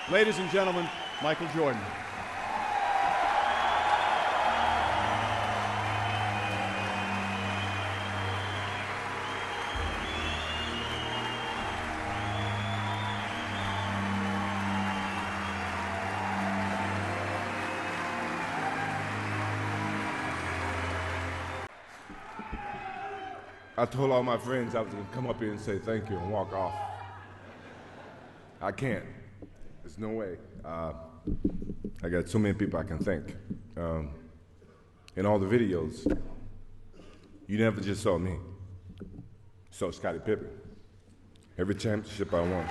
Ladies and gentlemen, Michael Jordan. I told all my friends I was going to come up here and say thank you and walk off. I can't. There's no way. I got so many people I can thank. In all the videos, you never just saw me. You saw Scottie Pippen. Every championship I won.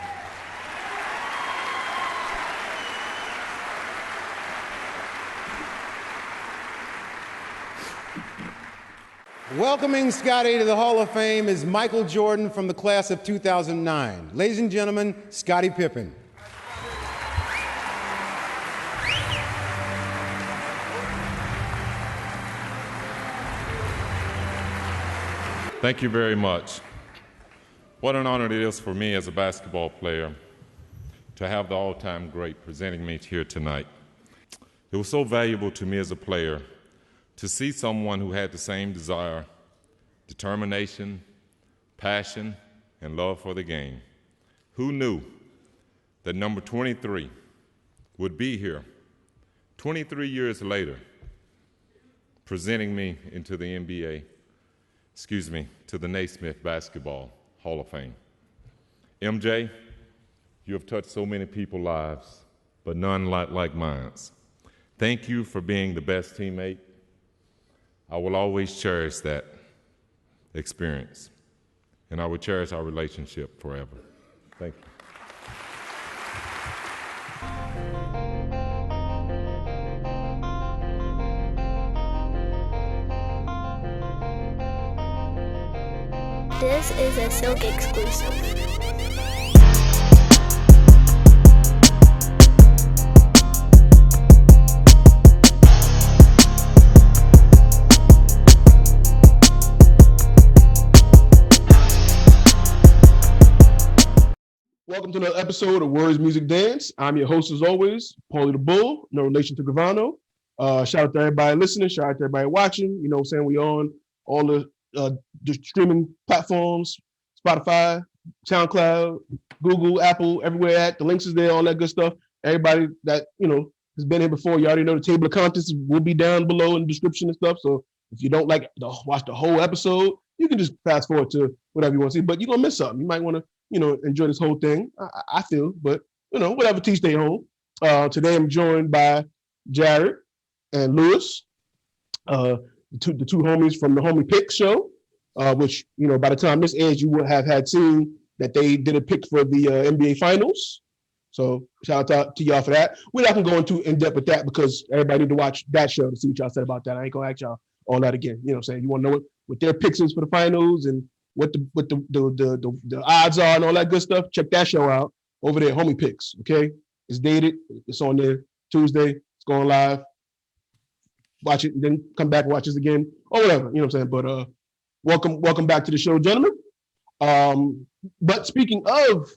Welcoming Scottie to the Hall of Fame is Michael Jordan from the class of 2009. Ladies and gentlemen, Scottie Pippen. Thank you very much. What an honor it is for me as a basketball player to have the all-time great presenting me here tonight. It was so valuable to me as a player to see someone who had the same desire, determination, passion, and love for the game. Who knew that number 23 would be here 23 years later, presenting me into the to the Naismith Basketball Hall of Fame. MJ, you have touched so many people's lives, but none like mine. Thank you for being the best teammate. I will always cherish that experience, and I will cherish our relationship forever. Thank you. This is a Silk exclusive. Welcome to another episode of Words, Music, Dance. I'm your host as always, Paulie the Bull, no relation to Gravano. Shout out to everybody listening, shout out to everybody watching. You know what I'm saying? We on all the streaming platforms, Spotify, SoundCloud, Google, Apple, everywhere at. The links is there, all that good stuff. Everybody that, you know, has been here before, you already know the table of contents will be down below in the description and stuff. So if you don't like watch the whole episode, you can just fast forward to whatever you want to see, but you're going to miss something. You might want to, you know, enjoy this whole thing. I feel, but, you know, whatever, teach stay home. Today I'm joined by Jared and Lewis, the two homies from the Homie Pick show, which, you know, by the time this airs, you will have had seen that they did a pick for the NBA Finals. So shout out to y'all for that. We're not gonna go into in depth with that because everybody need to watch that show to see what y'all said about that. I ain't gonna ask y'all all that again. You know what I'm saying? You want to know what their picks is for the finals and what the odds are and all that good stuff. Check that show out over there, Homie Picks. Okay, it's dated. It's on there Tuesday. It's going live. Watch it and then come back and watch us again or whatever. You know what I'm saying? But welcome back to the show, gentlemen. But speaking of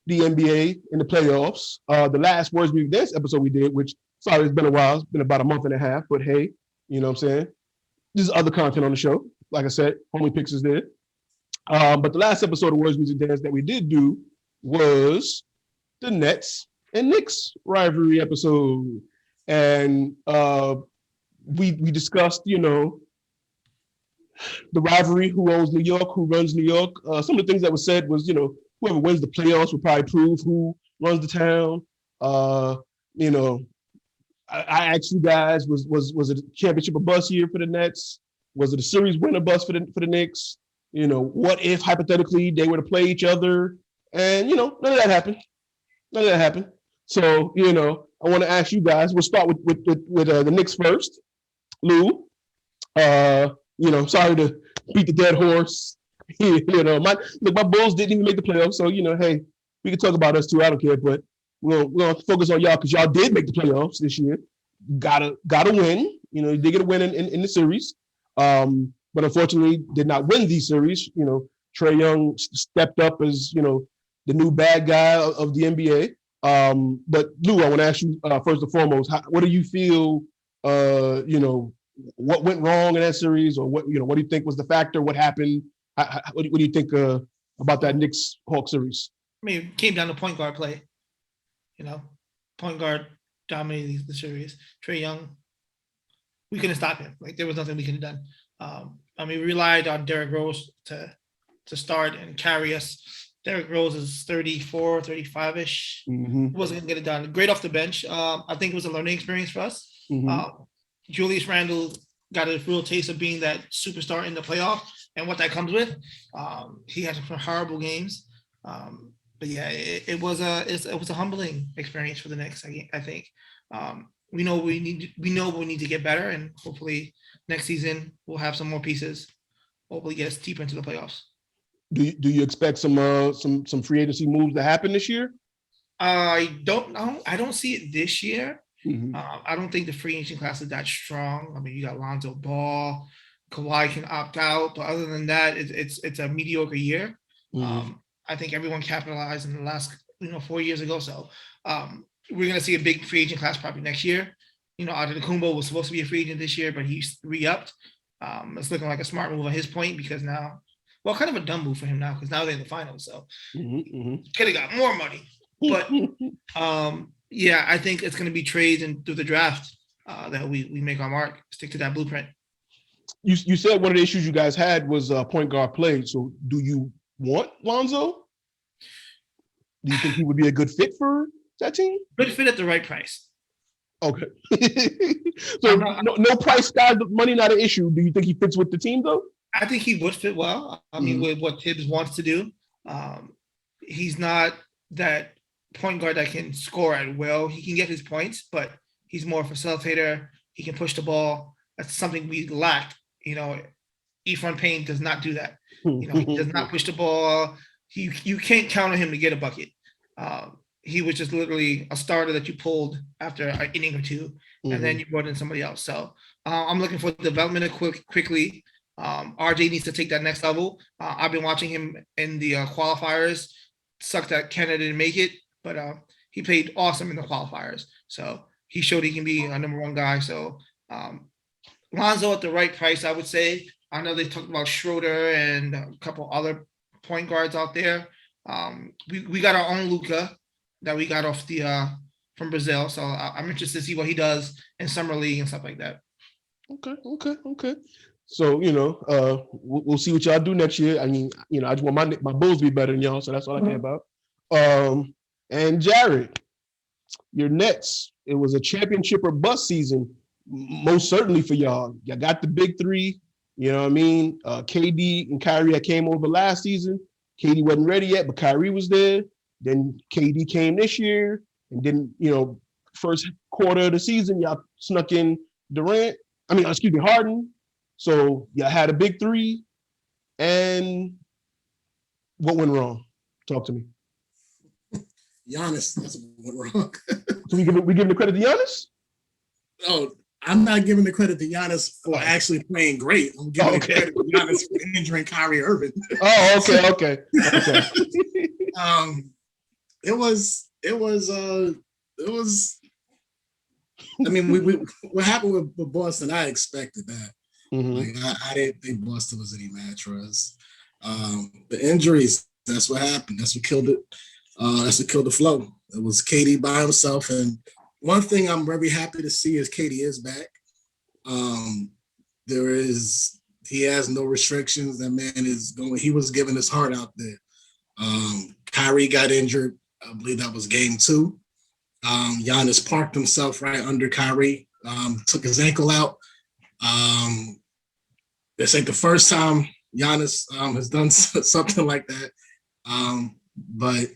the NBA and the playoffs, the last Words Music Dance episode we did, which sorry, it's been a while. It's been about a month and a half, but hey, you know what I'm saying? There's other content on the show. Like I said, Homie Picks is there. But the last episode of Words Music Dance that we did do was the Nets and Knicks rivalry episode. And we discussed, you know, the rivalry, who owns New York, who runs New York. Some of the things that was said was, you know, whoever wins the playoffs will probably prove who runs the town. You know, I asked you guys, was it a championship or bust year for the Nets? Was it a series win or bust for the Knicks? You know, what if hypothetically they were to play each other? And, you know, none of that happened. So, you know, I want to ask you guys, we'll start with the Knicks first. Lou, you know, sorry to beat the dead horse. You know, my Bulls didn't even make the playoffs. So, you know, hey, we can talk about us too. I don't care, but we'll focus on y'all because y'all did make the playoffs this year. Gotta win. You know, you did get a win in the series. But unfortunately did not win these series. You know, Trae Young stepped up as, you know, the new bad guy of the NBA. But Lou, I want to ask you first and foremost, what do you feel? What went wrong in that series, or what what do you think was the factor? What happened? What do you think about that Knicks Hawks series? I mean, it came down to point guard play. Point guard dominated the series. Trae Young, we couldn't stop him. Like, there was nothing we could have done. I mean, we relied on Derrick Rose to start and carry us. Derrick Rose is 34, 35-ish. Mm-hmm. Wasn't going to get it done. Great off the bench. I think it was a learning experience for us. Mm-hmm. Julius Randle got a real taste of being that superstar in the playoff and what that comes with. He had some horrible games. But yeah, it was a humbling experience for the Knicks. I think we know we need to get better, and hopefully next season we'll have some more pieces. Hopefully get us deeper into the playoffs. Do you expect some free agency moves to happen this year? I don't know. I don't see it this year. Mm-hmm. I don't think the free agent class is that strong. I mean, you got Lonzo Ball, Kawhi can opt out, but other than that, it's a mediocre year. Mm-hmm. I think everyone capitalized in the last 4 years ago. So we're gonna see a big free agent class probably next year. Antetokounmpo was supposed to be a free agent this year, but he's re-upped. It's looking like a smart move on his point because now, well, kind of a dumb move for him now because now they're in the finals. So could have got more money, but yeah, I think it's gonna be trades and through the draft that we make our mark, stick to that blueprint. You said one of the issues you guys had was point guard play. So do you want Lonzo? Do you think he would be a good fit for that team? Good fit at the right price. Okay. So no price tag, money not an issue. Do you think he fits with the team though? I think he would fit well. I mean, with what Tibbs wants to do. He's not that point guard that can score at will. He can get his points, but he's more a facilitator. He can push the ball. That's something we lacked. Ephron Payne does not do that. He does not push the ball. You can't count on him to get a bucket. He was just literally a starter that you pulled after an inning or two, and then you brought in somebody else. So I'm looking for development quickly. RJ needs to take that next level. I've been watching him in the qualifiers. Sucked that Canada didn't make it, but he played awesome in the qualifiers. So he showed he can be a number one guy. So Lonzo at the right price, I would say. I know they talked about Schroeder and a couple other point guards out there. We got our own Luka that we got off from Brazil. So I'm interested to see what he does in summer league and stuff like that. Okay. So we'll see what y'all do next year. I mean, I just want my Bulls to be better than y'all, so that's all I care about. And Jared, your Nets. It was a championship or bust season, most certainly for y'all. You got the big three. You know what I mean? KD and Kyrie that came over last season. KD wasn't ready yet, but Kyrie was there. Then KD came this year, and then first quarter of the season, y'all snuck in Harden. So y'all had a big three, and what went wrong? Talk to me. Giannis, that's what went wrong. So we giving the credit to Giannis? Oh, I'm not giving the credit to Giannis for actually playing great. I'm giving the credit to Giannis for injuring Kyrie Irving. Oh, okay. It was. I mean, we what happened with Boston? I expected that. Mm-hmm. I didn't think Boston was any match for us. The injuries, that's what happened. That's what killed it. That's what killed the flow. It was KD by himself. And one thing I'm very happy to see is KD is back. He has no restrictions. That man is going. He was giving his heart out there. Kyrie got injured. I believe that was game 2. Giannis parked himself right under Kyrie. Took his ankle out. This ain't the first time Giannis has done something like that. But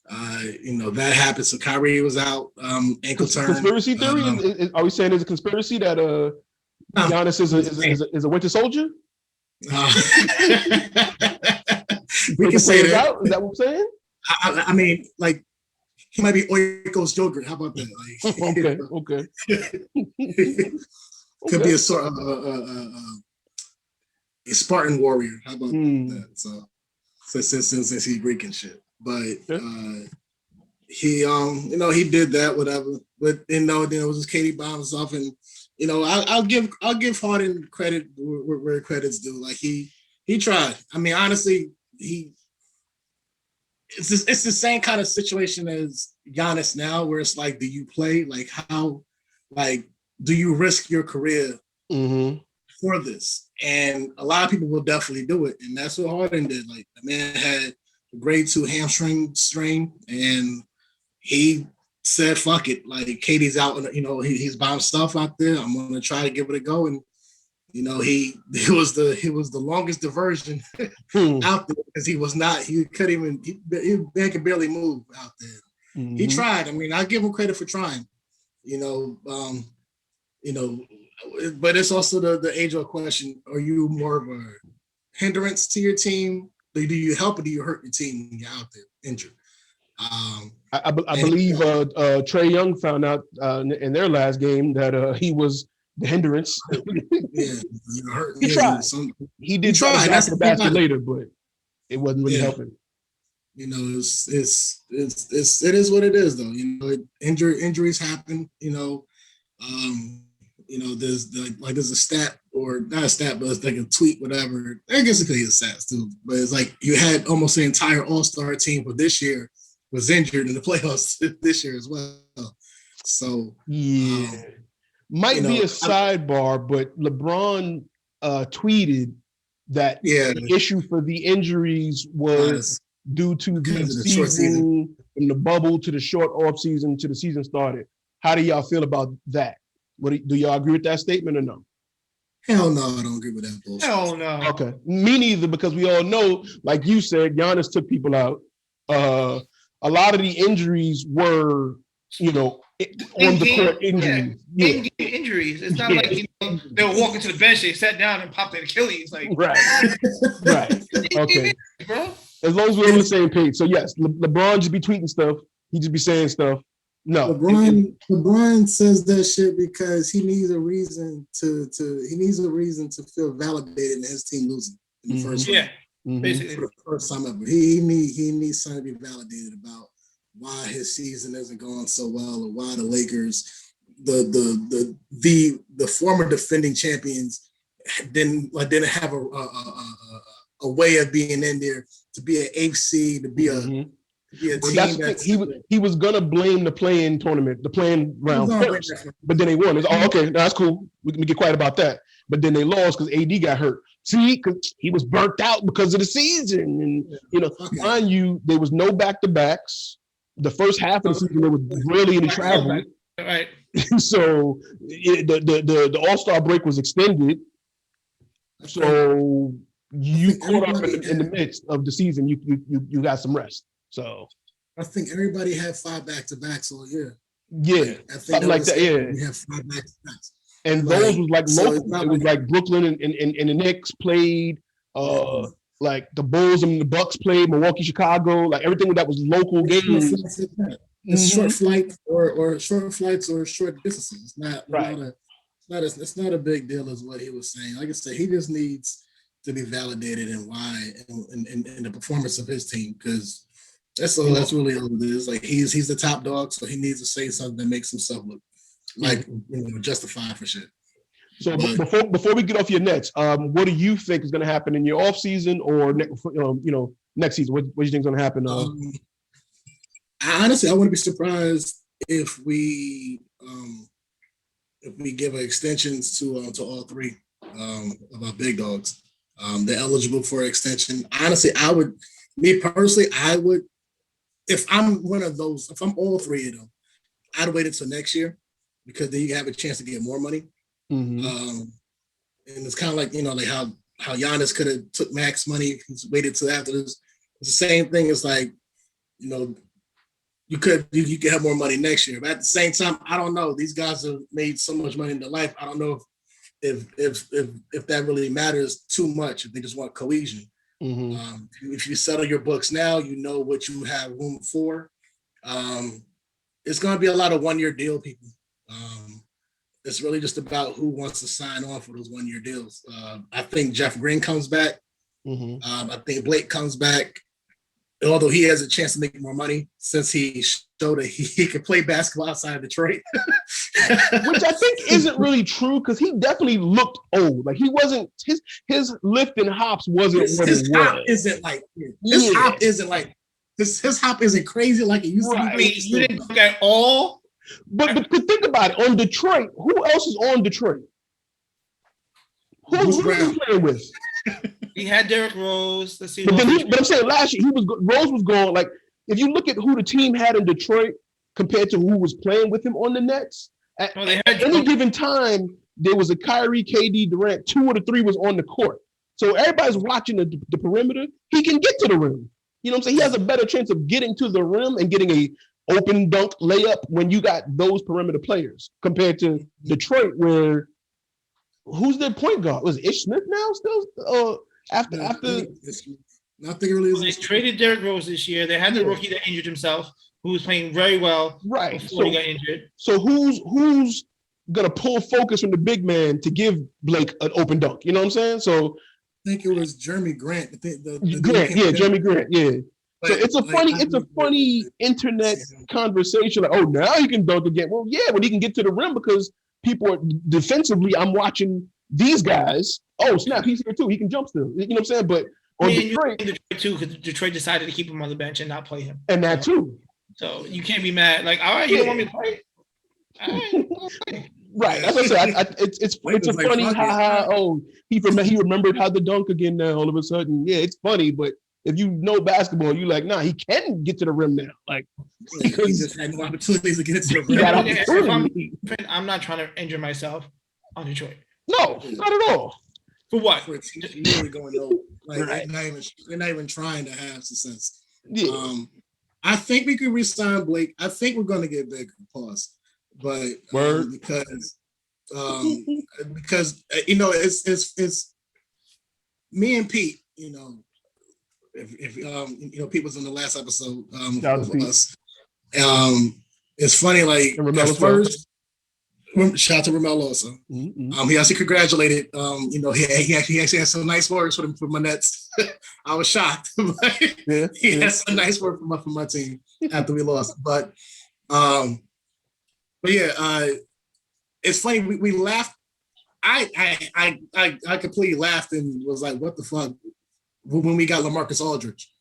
that happened. So Kyrie was out, ankle turn. Conspiracy theory? Are we saying there's a conspiracy that Giannis is a winter soldier? We can say that. Is that what I'm saying? I mean, like, he might be Oiko's Joker. How about that? Like, Okay. Could be a sort of a Spartan warrior. How about that? So since he's Greek and shit. But he did that, whatever. But then it was just KD by himself, and I'll give Harden credit where credit's due. Like he tried. I mean, honestly, it's the same kind of situation as Giannis now, where it's like, do you play? Like how, like, do you risk your career for this? And a lot of people will definitely do it, and that's what Harden did. Like the man had a grade 2 hamstring strain, and he said, "Fuck it." Like KD's out, and he's by himself out there. I'm gonna try to give it a go, and he was the longest diversion out there because he could barely move out there. He tried. I mean, I give him credit for trying. But it's also the age-old question: are you more of a hindrance to your team? Do you help or do you hurt your team when you're out there injured? I believe Trae Young found out in their last game that he was the hindrance. He tried. He did try after the basket later, but it wasn't really helping. It is what it is, though. Injuries happen. There's a stat, or not a stat, but it's like a tweet, whatever. I guess it could be the stats too. But it's like you had almost the entire All-Star team for this year was injured in the playoffs this year as well. So might be a sidebar, but LeBron tweeted that the issue for the injuries was due to the season, from the bubble to the short off season to the season started. How do y'all feel about that? Do y'all agree with that statement or no? Hell no, I don't agree with that bullshit. Hell no. Okay, me neither, because we all know, like you said, Giannis took people out. A lot of the injuries were, on the court injuries. In-game injuries. It's not like they were walking to the bench, they sat down and popped their Achilles. Like right. Okay, bro. As long as we're on the same page. So yes, LeBron just be tweeting stuff. He just be saying stuff. No, LeBron says that shit because he needs a reason to feel validated in his team losing in the first round. Basically for the first time ever. He needs something to be validated about why his season isn't going so well, or why the Lakers, the former defending champions, didn't have a way of being in there, to be an eighth seed, to be a team. He was gonna blame the play-in tournament, the play-in round first, but then they won. It's okay, that's cool. We can get quiet about that. But then they lost because AD got hurt. See, because he was burnt out because of the season, and mind you, there was no back-to-backs. The first half of the season, there was really any travel. Right. So the All-Star break was extended. So you caught up in the midst of the season. You got some rest. So I think everybody had 5 back-to-backs all year. Yeah, something like that. Yeah, we have 5 back-to-backs. And those was like local. It was like Brooklyn and the Knicks played. Like the Bulls and the Bucks played. Milwaukee, Chicago. Like everything that was local games. It's short flights or short distances. It's not right. It's not a big deal, is what he was saying. Like I said, he just needs to be validated in why and the performance of his team, because that's really all it is. Like he's the top dog, so he needs to say something that makes himself look like justified for shit. So before we get off your Nets, what do you think is going to happen in your off season or next season? What do you think is going to happen? Honestly, I wouldn't be surprised if we give extensions to all 3 of our big dogs. They're eligible for extension. Honestly, I would, if I'm one of those, if I'm all 3 of them, I'd wait until next year, because then you have a chance to get more money. And it's kind of like, like how Giannis could have took max money, he's waited till after this. It's the same thing. It's like, you could have more money next year, but at the same time, I don't know. These guys have made so much money in their life. I don't know if that really matters too much. If they just want cohesion. If you settle your books now, you know what you have room for. It's going to be a lot of 1-year deal people. It's really just about who wants to sign on for those 1-year deals. I think Jeff Green comes back. I think Blake comes back. although he has a chance to make more money since he showed that he could play basketball outside of Detroit. Which I think isn't really true because he definitely looked old. Like he wasn't his lift and hops wasn't his hop isn't like his hop isn't like his hop isn't crazy like it used to be. I mean, you didn't look at all. But think about it. On Detroit, who else is on Detroit? Who's he playing with? He had Derrick Rose. Let's see. But I'm saying last year Rose was going. Like if you look at who the team had in Detroit compared to who was playing with him on the Nets, at any given time there was a Kyrie, KD, Durant. 2 of the 3 was on the court. So everybody's watching the perimeter. He can get to the rim. You know what I'm saying? He has a better chance of getting to the rim and getting a open dunk layup when you got those perimeter players compared to Detroit, where who's their point guard? Was Ish Smith now still? After nothing really is. They traded Derrick Rose this year. They had the rookie that injured himself, who was playing very well before he got injured. So who's gonna pull focus from the big man to give Blake an open dunk? You know what I'm saying? So I think it was Jeremy Grant. Jeremy Grant, yeah. So it's a funny internet conversation. Like, oh, now he can dunk again. Well, yeah, when he can get to the rim because people are defensively. I'm watching these guys. Oh, snap, he's here too. He can jump still. You know what I'm saying? But on Detroit too, because Detroit decided to keep him on the bench and not play him. And that too. So you can't be mad. Like, all right, you don't want me to play. All right. Right. That's what I said. It's a funny he remembered how to dunk again now all of a sudden. Yeah, it's funny, but if you know basketball, you like, nah, he can get to the rim now. Like because he just had no opportunities to get to the rim. I'm not trying to injure myself on Detroit. No, not at all. For what? Really going over. Like they're not even trying to have success. Yeah. I think we could re-sign Blake. I think we're going to get bigger. Pause. But because you know it's me and Pete. You know, if you know Pete was in the last episode of us. It's funny. Like at first, shout out to Ramel also. He actually congratulated. You know, he actually had some nice words for my Nets. I was shocked. He had some nice words for my team after we lost. But yeah, it's funny. We laughed. I completely laughed and was like, "What the fuck?" When we got LaMarcus Aldridge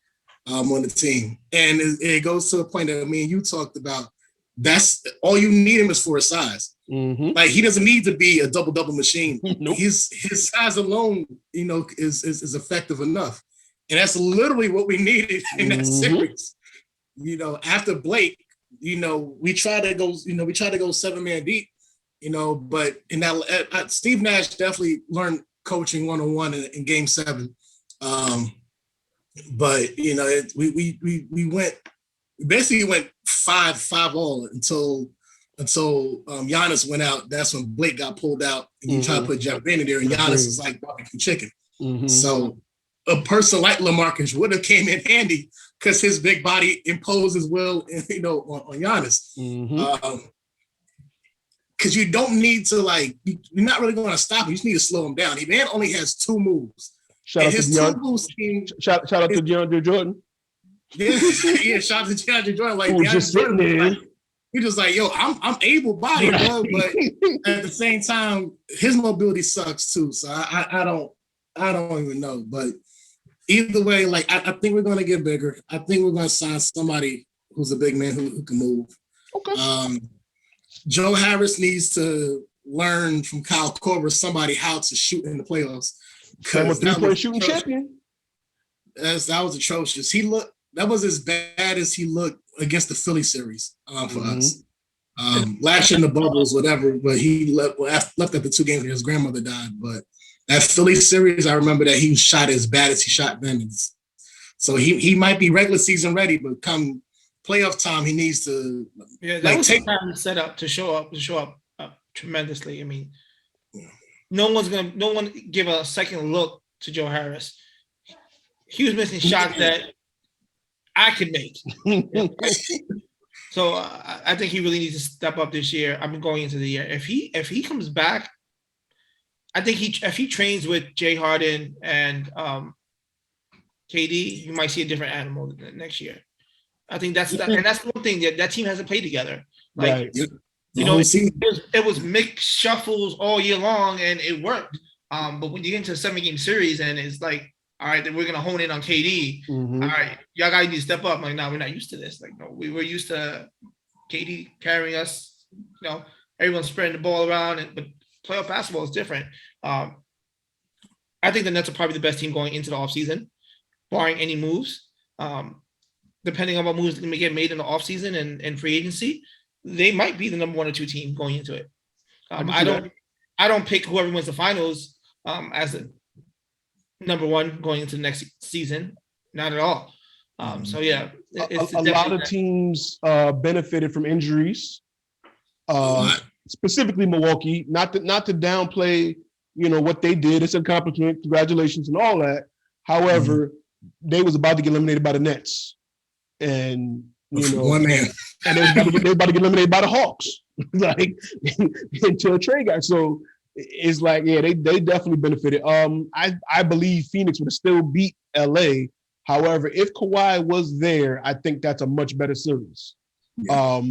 on the team, and it goes to the point that me and you talked about. That's all you need him is for his size. Like he doesn't need to be a double machine. Nope. His size alone, you know, is effective enough, and that's literally what we needed in that series. You know, after Blake, you know, we try to go 7-man deep, you know, but in that Steve Nash definitely learned coaching 101 in Game 7. But you know, we basically went 5 all until Giannis went out. That's when Blake got pulled out, and you try to put Jeff Van in there, and Giannis is like barbecue chicken. So a person like LaMarcus would have came in handy because his big body imposes will, you know, on Giannis. Because you don't need to you're not really going to stop him. You just need to slow him down. Man only has 2 moves. Shout out to DeAndre Jordan. Yeah, shout out to DeAndre Jordan. Like just sitting there. He just like, yo, I'm able-bodied, bro, but at the same time, his mobility sucks too. So I don't even know. But either way, like I think we're gonna get bigger. I think we're gonna sign somebody who's a big man who can move. Okay. Joe Harris needs to learn from Kyle Korver somebody how to shoot in the playoffs. I'm a 3-point shooting champion. That was atrocious. That was as bad as he looked against the Philly series for us. Last year in the bubbles, whatever, but he left after 2 games when his grandmother died. But that Philly series, I remember that he shot as bad as he shot then. So he might be regular season ready, but come playoff time, he needs to take time set up to show up tremendously. I mean, no one give a second look to Joe Harris. He was missing shots that I could make. So I think he really needs to step up this year. I've been going into the year. If he comes back, I think if he trains with Jay Harden and KD, you might see a different animal next year. I think that's one thing that team hasn't played together. Like, Right. you know, it was mixed shuffles all year long, and it worked. But when you get into a 7-game series, and it's like, all right, then we're gonna hone in on KD. Mhm. All right, y'all gotta need to step up. I'm like, no, we're not used to this. Like, no, we were used to KD carrying us. You know, everyone's spreading the ball around, but playoff basketball is different. I think the Nets are probably the best team going into the offseason, barring any moves. Depending on what moves can get made in the offseason and free agency, they might be the number 1 or 2 team going into it. I don't pick whoever wins the finals as a number 1 going into the next season. Not at all. So yeah, a lot of teams benefited from injuries. Specifically Milwaukee, not to downplay, what they did. It's an accomplishment, congratulations and all that. However, they was about to get eliminated by the Nets. And one man. And they're about to get eliminated by the Hawks. Like until a trade guy. So it's like, yeah, they definitely benefited. I believe Phoenix would have still beat LA. However, if Kawhi was there, I think that's a much better series. Yeah.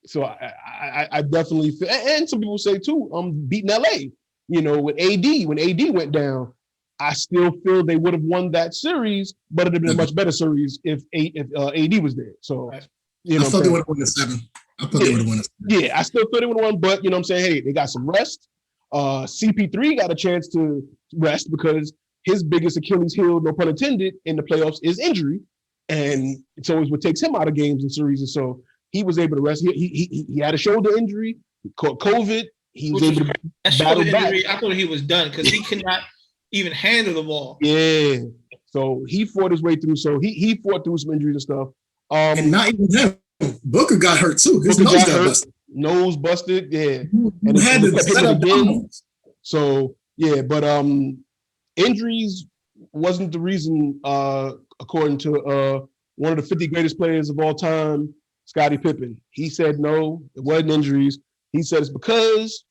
So I definitely feel, and some people say too, beating LA, with AD, when AD went down, I still feel they would have won that series, but it'd have been a much better series if AD was there. So, I thought they would have won the 7. I thought they would have won it. Yeah, I still thought they would have won, but I'm saying, hey, they got some rest. CP3 got a chance to rest because his biggest Achilles heel, no pun intended, in the playoffs is injury, and it's always what takes him out of games and series. And so he was able to rest. He had a shoulder injury, caught COVID. He was able to battle back. I thought he was done because he could not even handle the ball. Yeah. So he fought his way through. So he fought through some injuries and stuff. And not even him. Booker got hurt too. His Booker nose got busted. Nose busted. Yeah. And had to set up again. So yeah, but injuries wasn't the reason, according to one of the 50 greatest players of all time, Scottie Pippen. He said no, it wasn't injuries. He said it's because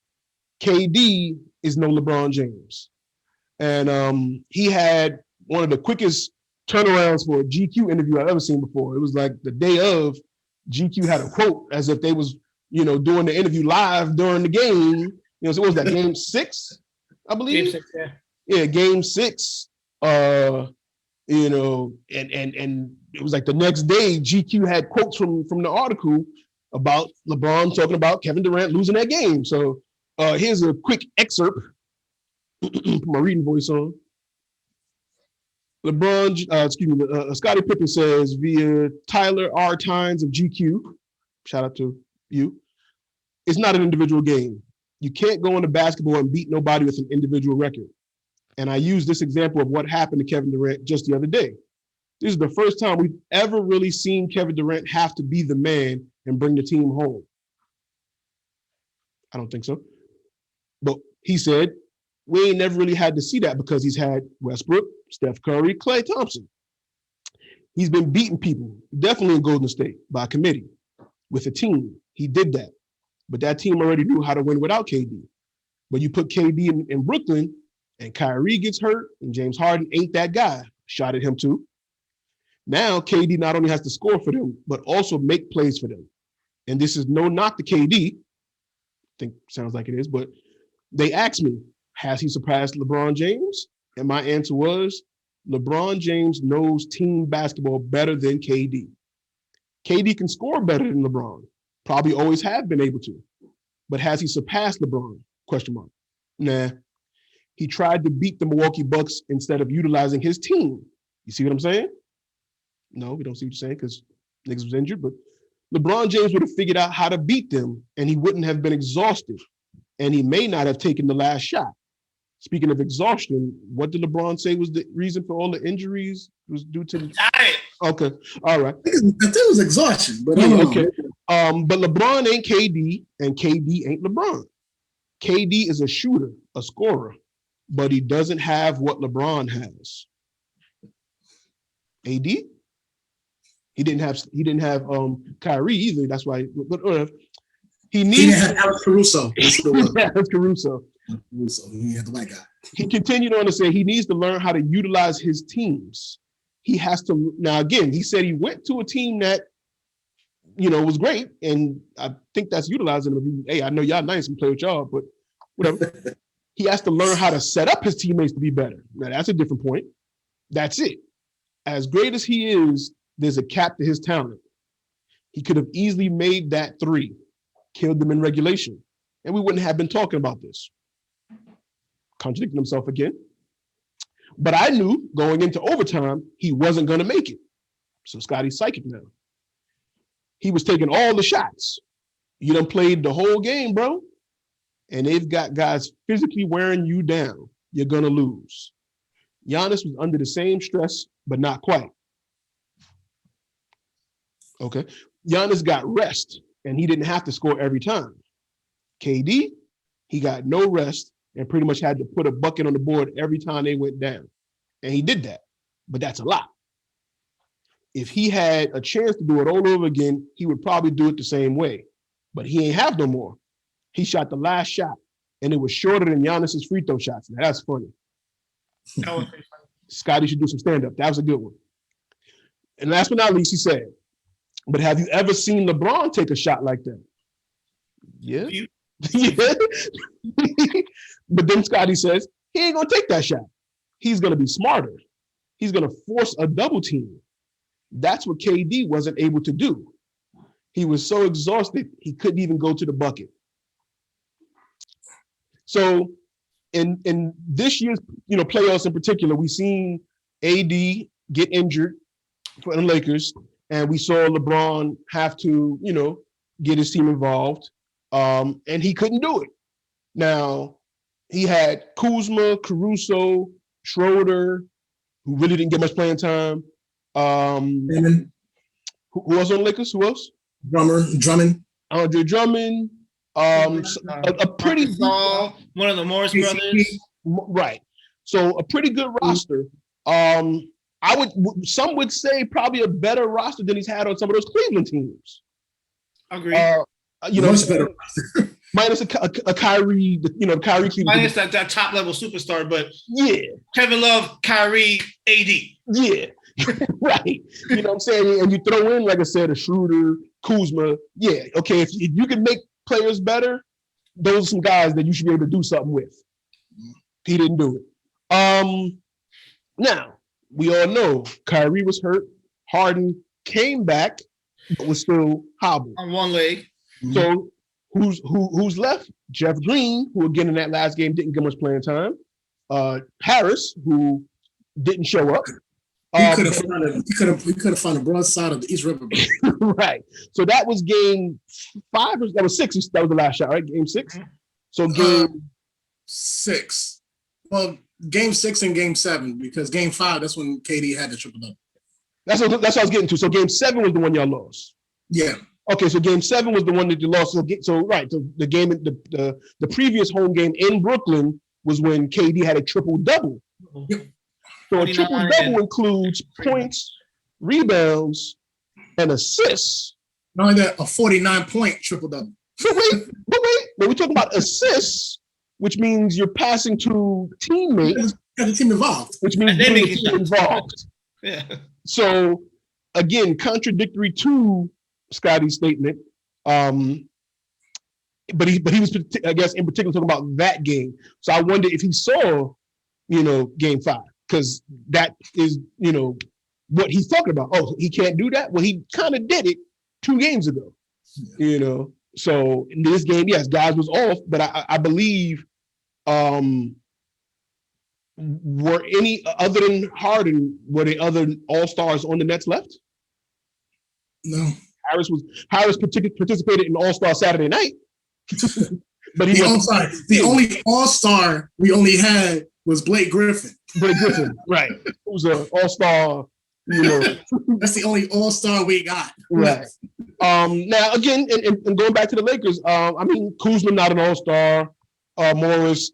KD is no LeBron James. And he had one of the quickest turnarounds for a GQ interview I've ever seen before. It was like the day of, GQ had a quote as if they was, doing the interview live during the game. So what was that, game 6, I believe? Game 6, yeah. Yeah, game 6. And it was like the next day, GQ had quotes from the article about LeBron talking about Kevin Durant losing that game. So here's a quick excerpt. Put my reading voice on. Scottie Pippen says via Tyler R. Tynes of GQ, shout out to you, it's not an individual game. You can't go into basketball and beat nobody with an individual record. And I use this example of what happened to Kevin Durant just the other day. This is the first time we've ever really seen Kevin Durant have to be the man and bring the team home. I don't think so. But he said, we ain't never really had to see that because he's had Westbrook, Steph Curry, Klay Thompson. He's been beating people, definitely in Golden State, by committee, with a team. He did that. But that team already knew how to win without KD. But you put KD in Brooklyn, and Kyrie gets hurt, and James Harden ain't that guy. Shot at him too. Now KD not only has to score for them, but also make plays for them. And this is no knock to KD. I think sounds like it is, but they asked me, has he surpassed LeBron James? And my answer was, LeBron James knows team basketball better than KD. KD can score better than LeBron. Probably always have been able to. But has he surpassed LeBron? Question mark. Nah. He tried to beat the Milwaukee Bucks instead of utilizing his team. You see what I'm saying? No, we don't see what you're saying because niggas was injured, but LeBron James would have figured out how to beat them and he wouldn't have been exhausted. And he may not have taken the last shot. Speaking of exhaustion, what did LeBron say was the reason for all the injuries? It was due to the... Okay, all right. I think it was exhaustion, but okay. But LeBron ain't KD, and KD ain't LeBron. KD is a shooter, a scorer, but he doesn't have what LeBron has. AD? He didn't have Kyrie either. That's why. But he didn't have Alex Caruso. Alex Caruso. He had the white guy. He continued on to say he needs to learn how to utilize his teams. he has to, now again, he said he went to a team that, was great. And I think that's utilizing him. Hey, I know y'all nice and play with y'all, but whatever. He has to learn how to set up his teammates to be better. Now, that's a different point. That's it. As great as he is, there's a cap to his talent. He could have easily made that three, killed them in regulation, and we wouldn't have been talking about this. Contradicting himself again. But I knew going into overtime, he wasn't going to make it. So Scottie's psychic now. He was taking all the shots. You done played the whole game, bro. And they've got guys physically wearing you down. You're going to lose. Giannis was under the same stress, but not quite. Okay. Giannis got rest, and he didn't have to score every time. KD, he got no rest and pretty much had to put a bucket on the board every time they went down. And he did that, but that's a lot. If he had a chance to do it all over again, he would probably do it the same way. But he ain't have no more. He shot the last shot, and it was shorter than Giannis's free throw shots. Now, that's funny. That was pretty funny. Scottie should do some stand-up. That was a good one. And last but not least, he said, but have you ever seen LeBron take a shot like that? Yeah. Yeah. But then Scottie says, he ain't going to take that shot. He's going to be smarter. He's going to force a double team. That's what KD wasn't able to do. He was so exhausted, he couldn't even go to the bucket. So in this year's playoffs in particular, we've seen AD get injured for the Lakers, and we saw LeBron have to, get his team involved, and he couldn't do it. Now, he had Kuzma, Caruso, Schroeder, who really didn't get much playing time. Who else on the Lakers? Who else? Drummond. Andre Drummond. A pretty good, one of the Morris brothers. Right. So a pretty good roster. Some would say probably a better roster than he's had on some of those Cleveland teams. Agreed. Much better roster. Minus a Kyrie, Kyrie. Minus that top level superstar, but yeah, Kevin Love, Kyrie, AD. Yeah, right. You know what I'm saying? And you throw in, like I said, a Schroeder, Kuzma. Yeah, okay. If you can make players better, those are some guys that you should be able to do something with. He didn't do it. Now we all know Kyrie was hurt. Harden came back, but was still hobbled on one leg. So who's left? Jeff Green, who again in that last game didn't get much playing time. Harris, who didn't show up. He could have found a broadside of the East River. Right. So that was game 5. That was 6. That was the last shot, right? Game 6. So game 6. Well, game 6 and game 7, because game 5, that's when KD had the triple double. That's what I was getting to. So game 7 was the one y'all lost. Yeah. Okay, so game 7 was the one that you lost. So right, so the game, the previous home game in Brooklyn was when KD had a triple double. Yep. So a triple double includes points, rebounds, and assists. Not only that, a 49-point triple double. Wait, we're talking about assists, which means you're passing to teammates. Got the team involved. Which means they make the team involved. Yeah. So again, contradictory to Scottie's statement. But he was, I guess, in particular talking about that game. So I wonder if he saw, game 5, because that is, what he's talking about. Oh, he can't do that? Well, he kind of did it 2 games ago, So in this game, yes, guys was off, but I believe were any other than Harden, were there other all-stars on the Nets left? No. Harris participated in All-Star Saturday night. But the only all-star we only had was Blake Griffin. Blake Griffin, right. It was an all-star, That's the only all-star we got. Right. Now, again, and going back to the Lakers, Kuzma not an all-star. Morris,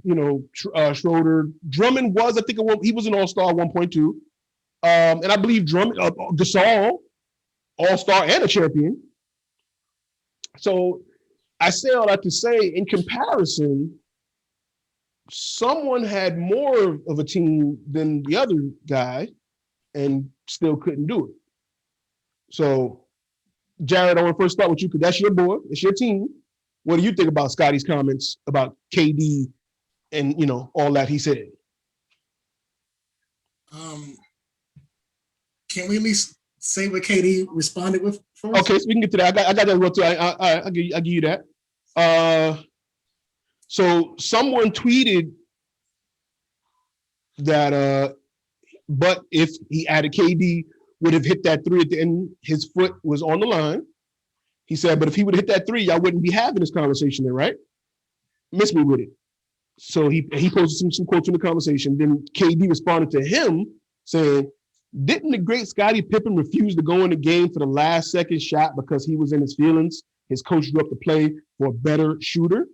Schroeder. Drummond was, I think, he was an all-star 1.2. And I believe Drummond, Gasol, all-star and a champion. So I say all that to say, in comparison, someone had more of a team than the other guy, and still couldn't do it. So, Jared, I want to first start with you because that's your boy, it's your team. What do you think about Scottie's comments about KD and all that he said? Can we at least say what KD responded with first? Okay, so we can get to that. I got that real too. I'll give you that. So someone tweeted that but if he added KD would have hit that three at the end, his foot was on the line. He said, but if he would have hit that three, y'all wouldn't be having this conversation there, right? Miss me with it. So he posted some quotes in the conversation. Then KD responded to him saying, didn't the great Scottie Pippen refuse to go in the game for the last second shot because he was in his feelings? His coach grew up to play for a better shooter.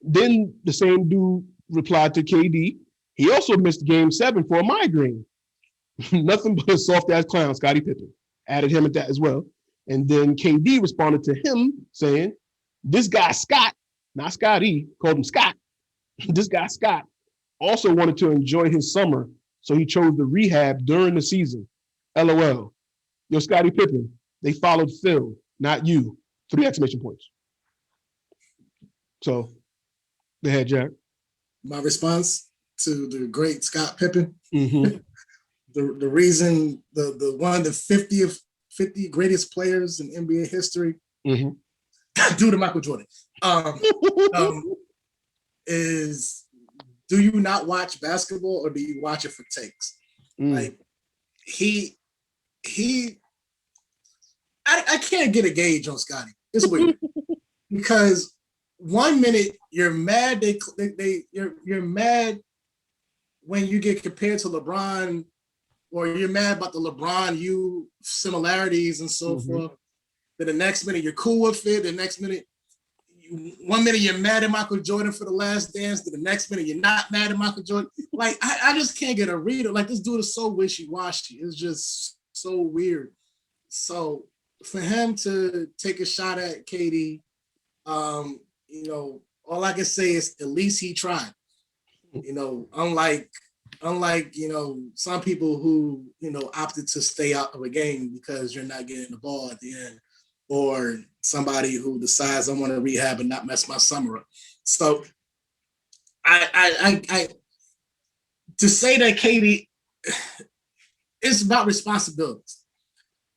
Then the same dude replied to KD. He also missed game 7 for a migraine. Nothing but a soft ass clown, Scottie Pippen. Added him at that as well. And then KD responded to him saying, this guy Scott, not Scottie, called him Scott. This guy Scott also wanted to enjoy his summer, so he chose the rehab during the season. LOL. Yo, Scottie Pippen, they followed Phil, not you. 3 exclamation points. So, go ahead, Jack. My response to the great Scott Pippen. Mm-hmm. The reason the one of the 50 greatest players in NBA history, mm-hmm. due to Michael Jordan, is, do you not watch basketball or do you watch it for takes? Like I can't get a gauge on Scottie. It's weird because 1 minute you're mad you're mad when you get compared to LeBron, or you're mad about the LeBron you similarities and so forth. Then the next minute you're cool with it. The next minute, 1 minute you're mad at Michael Jordan for The Last Dance. Then the next minute you're not mad at Michael Jordan. Like I just can't get a read. Like this dude is so wishy-washy. It's just so weird. So for him to take a shot at KD, all I can say is at least he tried. Unlike some people who opted to stay out of a game because you're not getting the ball at the end, or somebody who decides I want to rehab and not mess my summer up. So I to say that KD, it's about responsibilities.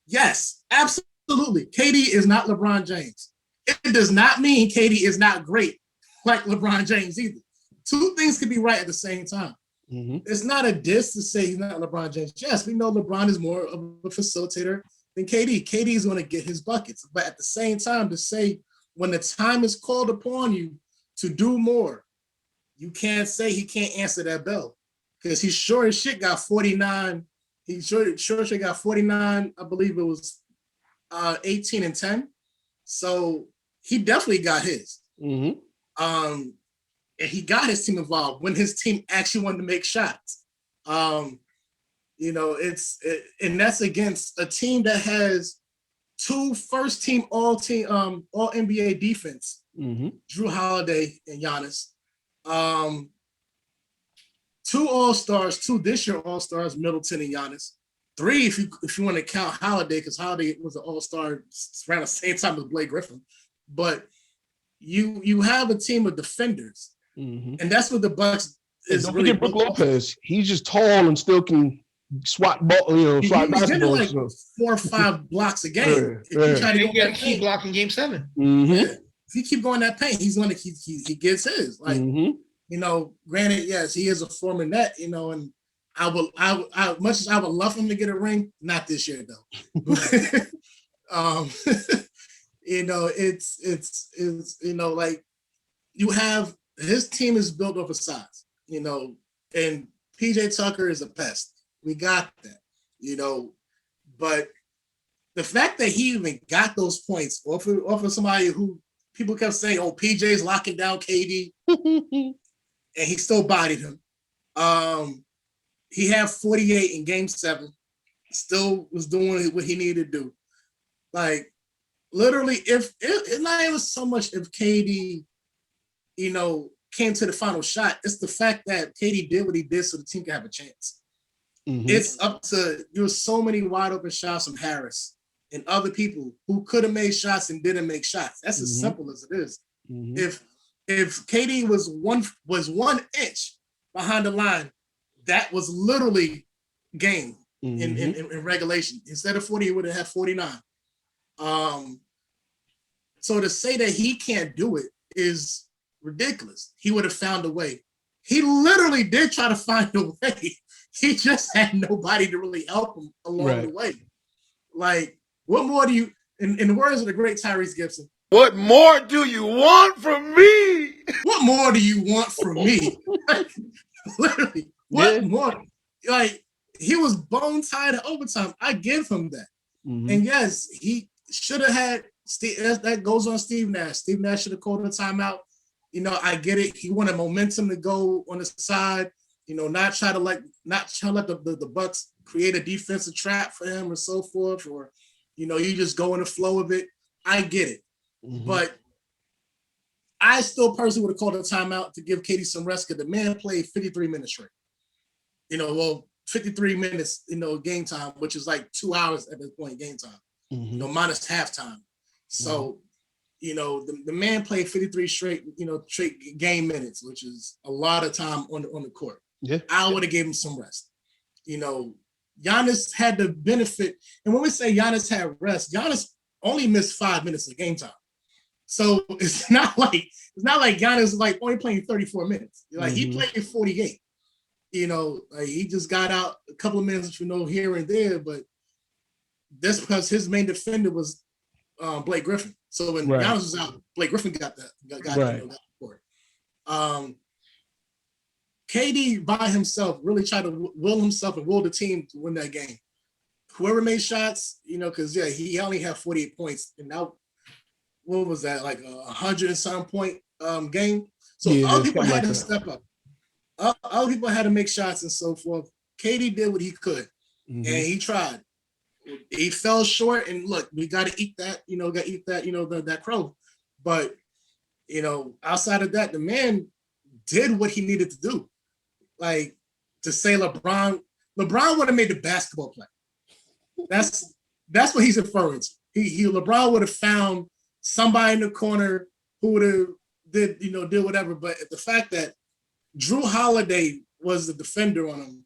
Yes, absolutely. KD is not LeBron James. It does not mean KD is not great like LeBron James either. Two things can be right at the same time. It's not a diss to say he's not LeBron James. Yes, we know LeBron is more of a facilitator than KD. KD is going to get his buckets. But at the same time, to say when the time is called upon you to do more, you can't say he can't answer that bell, because he sure as shit got 49. He sure shit got 49. I believe it was 18 and 10. So he definitely got his. And he got his team involved when his team actually wanted to make shots. And that's against a team that has 2 first-team all NBA defense, Drew Holiday and Giannis. 2 All-Stars, 2 this year All-Stars, Middleton and Giannis. 3 if you want to count Holiday, because Holiday was an All-Star around the same time as Blake Griffin. But you have a team of defenders. And that's what the Bucks is. Don't forget Brook Lopez. He's just tall and still can swat ball. Swat basketball. Like 4 or 5 blocks a game. If you try to get a key block in game 7. If you keep going that paint, he's gonna he gets his. Like granted, yes, he is a former net. And I much as I would love him to get a ring, not this year though. It's like you have. His team is built off of size, and PJ Tucker is a pest. We got that, but the fact that he even got those points off of somebody who people kept saying, oh, PJ's locking down KD, and he still bodied him. He had 48 in game 7, still was doing what he needed to do. Like, literally, if it's not even so much if KD, came to the final shot. It's the fact that KD did what he did so the team could have a chance. It's up to there were so many wide open shots from Harris and other people who could have made shots and didn't make shots. That's as simple as it is. If KD was one inch behind the line, that was literally game in regulation. Instead of 40, he would have had 49. So to say that he can't do it is ridiculous. He would have found a way. He literally did try to find a way. He just had nobody to really help him along the way. Like, what more do you, in the words of the great Tyrese Gibson, what more do you want from me? What more do you want from me? Like, literally, what more? Like, he was bone tied in overtime. I give him that. And yes, he should have had Steve. That goes on Steve Nash. Steve Nash should have called a timeout. You know, I get it. He wanted momentum to go on the side. You know, not try to let the Bucks create a defensive trap for him or so forth, or you know, you just go in the flow of it. I get it, but I still personally would have called a timeout to give KD some rest because the man played 53 minutes straight. You know, well, 53 minutes, you know, game time, which is like 2 hours at this point, game time. You know, minus halftime. So, you know, the man played 53 straight game minutes, which is a lot of time on the court. I would have gave him some rest. You know, Giannis had the benefit, and when we say Giannis had rest, Giannis only missed 5 minutes of game time. So it's not like Giannis is like only playing 34 minutes. Like he played 48. You know, like he just got out a couple of minutes, you know, here and there, but that's because his main defender was Blake Griffin. So when Giannis was out, Blake Griffin got the court. KD by himself really tried to will himself and will the team to win that game. Whoever made shots, you know, because he only had 48 points, and now what was that, like 100 and some point game? So other people had to step up. Other people had to make shots and so forth. KD did what he could, and he tried. He fell short, and look, we got to eat that, you know, that crow. But, you know, outside of that, the man did what he needed to do. Like, to say LeBron would have made the basketball play. That's what he's referring to. LeBron would have found somebody in the corner who would have did whatever. But the fact that Drew Holiday was the defender on him,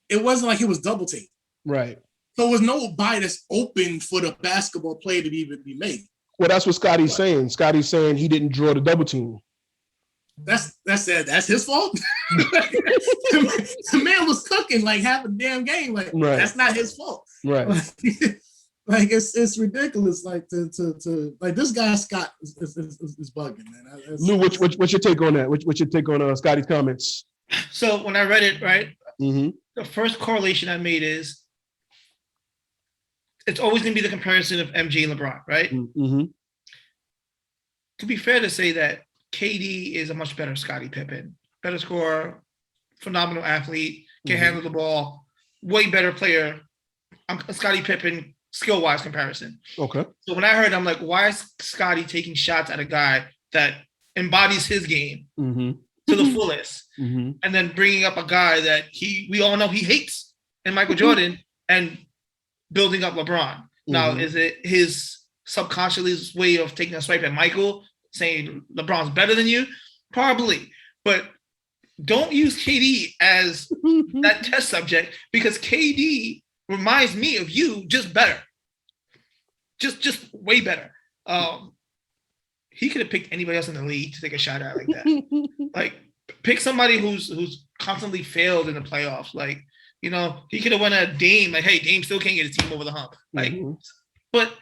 it wasn't like he was double teamed. Right. So there was nobody that's open for the basketball play to even be made. Well, that's what Scottie's saying. Scottie's saying he didn't draw the double team. That's his fault. the man was cooking like half a damn game. Like that's not his fault. Right. Like it's ridiculous. Like to like this guy Scott is bugging, man. Lou, what's your take on that? What's your take on Scottie's comments? So when I read it, right, the first correlation I made is it's always going to be the comparison of MJ and LeBron, right? To be fair to say that KD is a much better Scottie Pippen, better scorer, phenomenal athlete, can handle the ball, way better player. I'm a Scottie Pippen skill-wise comparison. Okay. So when I heard, I'm like, why is Scottie taking shots at a guy that embodies his game to the fullest, and then bringing up a guy that we all know he hates in Michael Jordan and building up LeBron? Now, is it his subconscious way of taking a swipe at Michael, saying LeBron's better than you? Probably. But don't use KD as that test subject, because KD reminds me of you, just better. Just way better. He could have picked anybody else in the league to take a shot at like that. Like, pick somebody who's constantly failed in the playoffs. Like, you know, he could have went at Dame. Like, hey, Dame still can't get his team over the hump. Like, but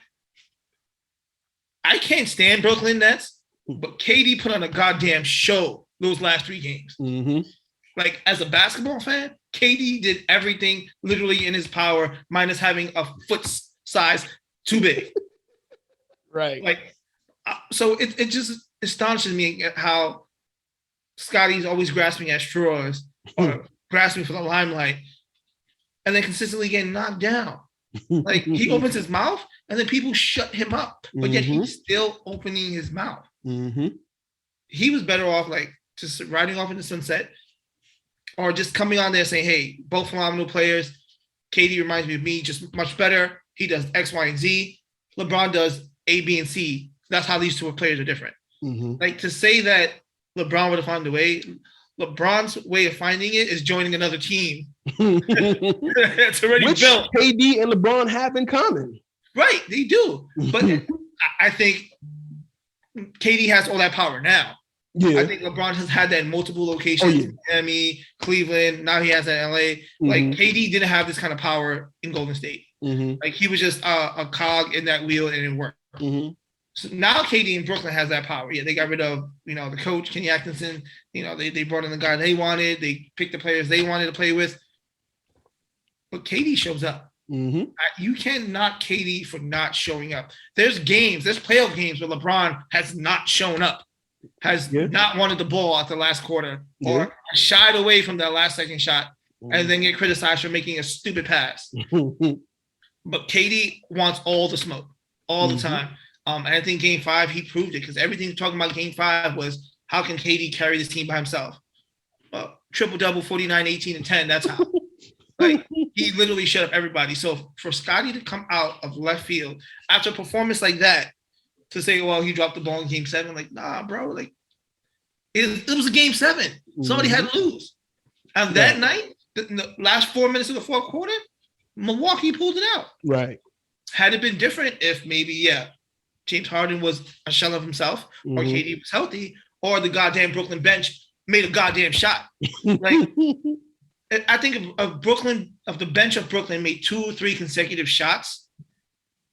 I can't stand Brooklyn Nets. But KD put on a goddamn show those last 3 games. Like, as a basketball fan, KD did everything literally in his power, minus having a foot size too big. Right. Like, so it just astonishes me at how Scottie's always grasping at straws or grasping for the limelight and then consistently getting knocked down. Like, he opens his mouth and then people shut him up, but yet he's still opening his mouth. He was better off, like, just riding off in the sunset or just coming on there saying, hey, both phenomenal players. KD reminds me of me, just much better. He does X, Y, and Z. LeBron does A, B, and C. That's how these two players are different. Mm-hmm. Like, to say that LeBron would have found a way, LeBron's way of finding it is joining another team. It's already Which built. KD and LeBron have in common. Right, they do. But I think KD has all that power now. Yeah. I think LeBron has had that in multiple locations, Miami, Cleveland. Now he has that in LA. Like, KD didn't have this kind of power in Golden State. Like, he was just a cog in that wheel and it worked. So now KD in Brooklyn has that power. Yeah, they got rid of, the coach, Kenny Atkinson. They brought in the guy they wanted. They picked the players they wanted to play with. But KD shows up. You can't knock KD for not showing up. There's playoff games where LeBron has not shown up, has not wanted the ball at the last quarter, or shied away from that last second shot, and then get criticized for making a stupid pass. But KD wants all the smoke all the time. And I think Game 5, he proved it, because everything talking about Game 5 was, how can KD carry this team by himself? Well, triple-double, 49, 18, and 10, that's how. Like, he literally shut up everybody. So for Scottie to come out of left field after a performance like that, to say, well, he dropped the ball in Game 7, like, nah, bro. Like, it was a Game 7. Somebody had to lose. And that night, in the last 4 minutes of the fourth quarter, Milwaukee pulled it out. Right. Had it been different if maybe, James Harden was a shell of himself, or KD was healthy, or the goddamn Brooklyn bench made a goddamn shot. Like, I think if the bench of Brooklyn made 2 or 3 consecutive shots,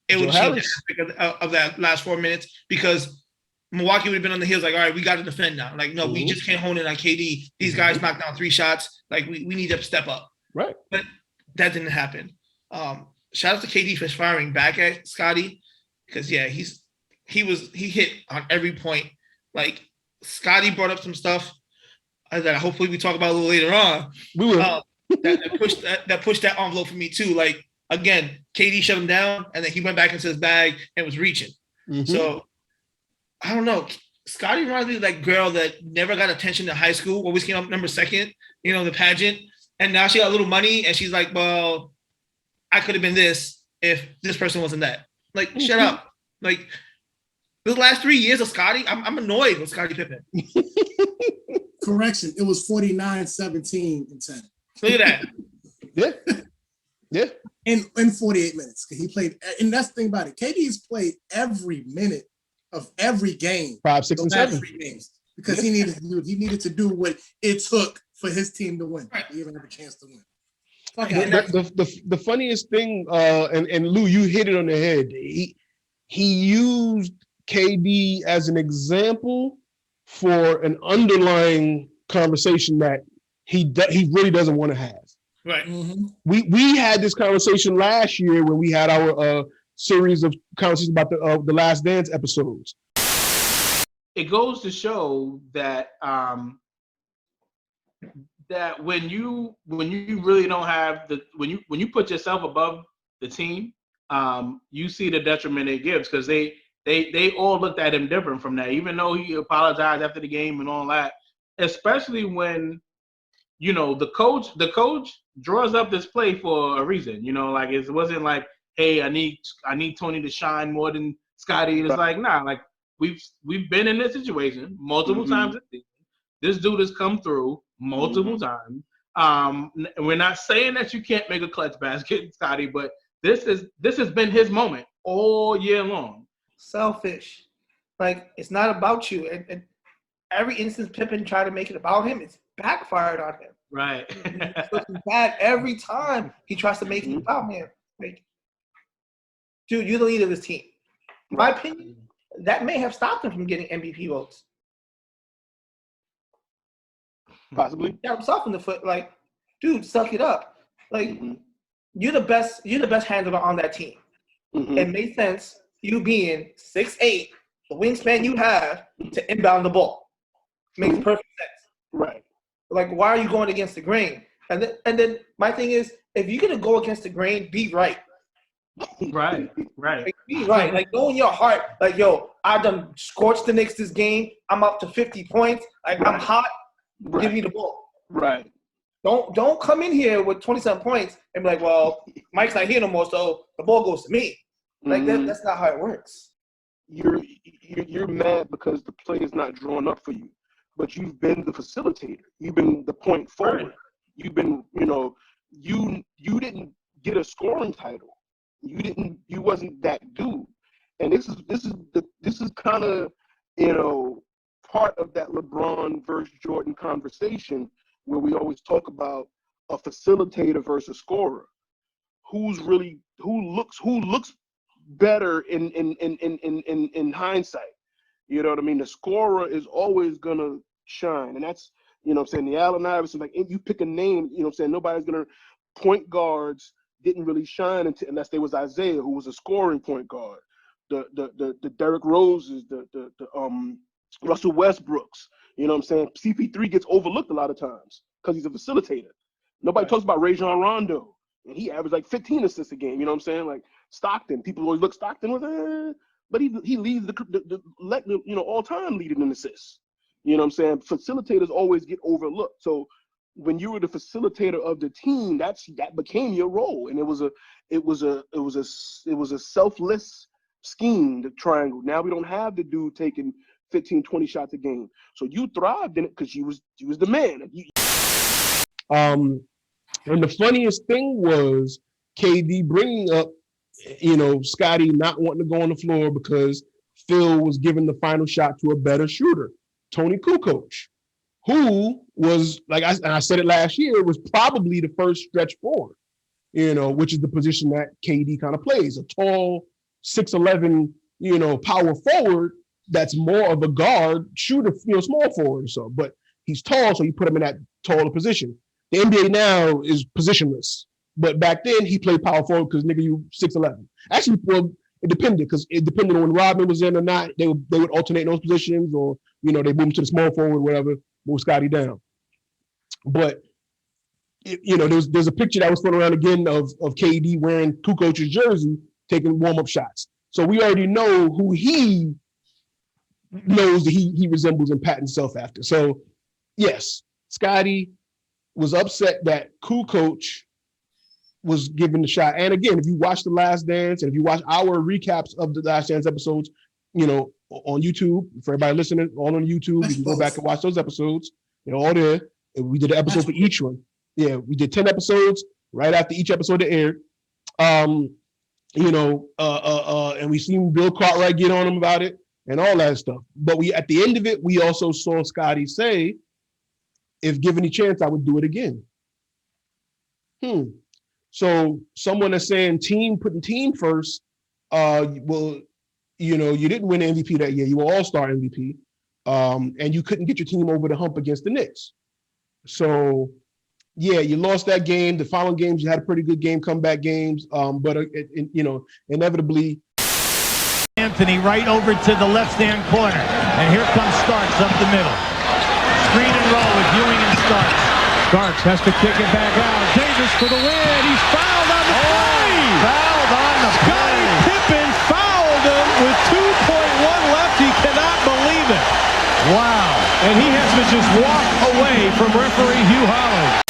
it would change the aspect of that last 4 minutes, because Milwaukee would have been on the heels like, all right, we got to defend now. Like, no, we just can't hone in on KD. These guys knocked down 3 shots. Like, we need to step up. Right. But that didn't happen. Shout out to KD for firing back at Scottie, because he hit on every point. Like, Scottie brought up some stuff that hopefully we talk about a little later on. We will. That pushed that envelope for me too. Like, again, KD shut him down, and then he went back into his bag and was reaching. So I don't know. Scottie reminds me of that girl that never got attention in high school, always came up number 2nd, the pageant, and now she got a little money, and she's like, well, I could have been this if this person wasn't that. Like, shut up. Like, the last 3 years of Scottie, I'm annoyed with Scottie Pippen. Correction, it was 49, 17, and 10. Look at that. Yeah. In 48 minutes. He played, and that's the thing about it. KD's played every minute of every game. 5, 6, and 7. 3 games. Because he needed to do what it took for his team to win. He even have a chance to win. The funniest thing, and Lou, you hit it on the head. He used KD as an example for an underlying conversation that he really doesn't want to have. Right. We had this conversation last year when we had our series of conversations about the Last Dance episodes. It goes to show that that when you really don't have when you put yourself above the team, you see the detriment it gives, because they all looked at him different from that, even though he apologized after the game and all that. Especially when, the coach draws up this play for a reason. Like, it wasn't like, hey, I need Tony to shine more than Scottie. It's like, nah, like, we've been in this situation multiple times this season. This dude has come through multiple times. We're not saying that you can't make a clutch basket, Scottie, but this has been his moment all year long. Selfish. Like, it's not about you. And every instance Pippen tried to make it about him, it's backfired on him. Right. It's looking bad every time he tries to make it about him. Like, dude, you're the leader of this team. In my opinion, that may have stopped him from getting MVP votes. Possibly. Got himself in the foot. Like, dude, suck it up. Like, you're the best handler on that team. It made sense, you being 6'8", the wingspan you have, to inbound the ball. Makes perfect sense. Right. Like, why are you going against the grain? And then my thing is, if you're gonna go against the grain, be right. Right. Like, be right. Like, know in your heart, like, yo, I done scorched the Knicks this game. I'm up to 50 points. Like, I'm hot. Give me the ball. Right. Don't come in here with 27 points and be like, well, Mike's not here no more, so the ball goes to me. Like that's not how it works. You're mad because the play is not drawn up for you, but you've been the facilitator. You've been the point forward. Right. You've been, you didn't get a scoring title. You wasn't that dude. And this is kind of, part of that LeBron versus Jordan conversation where we always talk about a facilitator versus scorer. Who looks better in hindsight? You know what I mean? The scorer is always gonna shine, and that's the Allen Iverson. Like, if you pick a name, nobody's gonna. Point guards didn't really shine unless they was Isaiah, who was a scoring point guard. The Derrick Roses, the Russell Westbrooks. CP3 gets overlooked a lot of times because he's a facilitator. Nobody talks about Rajon Rondo, and he averaged like 15 assists a game. Like Stockton, people always look Stockton was, but he leads the all-time leading in assists. Facilitators always get overlooked. So when you were the facilitator of the team, that became your role, and it was a selfless scheme, the triangle. Now we don't have the dude taking 15, 20 shots a game. So you thrived in it because you was the man. And the funniest thing was KD bringing up, Scottie not wanting to go on the floor because Phil was giving the final shot to a better shooter, Tony Kukoc, who was, like I said it last year, was probably the first stretch forward, which is the position that KD kind of plays, a tall 6'11", power forward that's more of a guard shooter, small forward or so. But he's tall, so you put him in that taller position. The NBA now is positionless, but back then he played power forward because nigga, you 6'11". Actually, well, it depended on when Rodman was in or not. They would alternate those positions, or they move him to the small forward, whatever, move Scottie down. But there's a picture that was thrown around again of KD wearing Kukoc's jersey, taking warm-up shots. So we already know who he knows that he resembles and pat himself after. So yes, Scottie was upset that Kukoc was given the shot. And again, if you watch The Last Dance and if you watch our recaps of the Last Dance episodes, on YouTube, for everybody listening, all on YouTube, you can go back and watch those episodes, all there. And we did an episode for each one. Yeah, we did 10 episodes right after each episode that aired. And we seen Bill Cartwright get on him about it and all that stuff. But at the end of it, we also saw Scottie say, if given a chance, I would do it again. So someone that's saying putting team first, you didn't win MVP that year. You were all-star MVP, and you couldn't get your team over the hump against the Knicks. So, yeah, you lost that game. The following games, you had a pretty good game, comeback games, but inevitably. Anthony right over to the left-hand corner, and here comes Starks up the middle. Screen and roll with Ewing and Starks. Starks has to kick it back out. Davis for the win. He's fouled on the play. Fouled on the play. Scottie Pippen fouled him with 2.1 left. He cannot believe it. Wow. And he has to just walk away from referee Hugh Holland.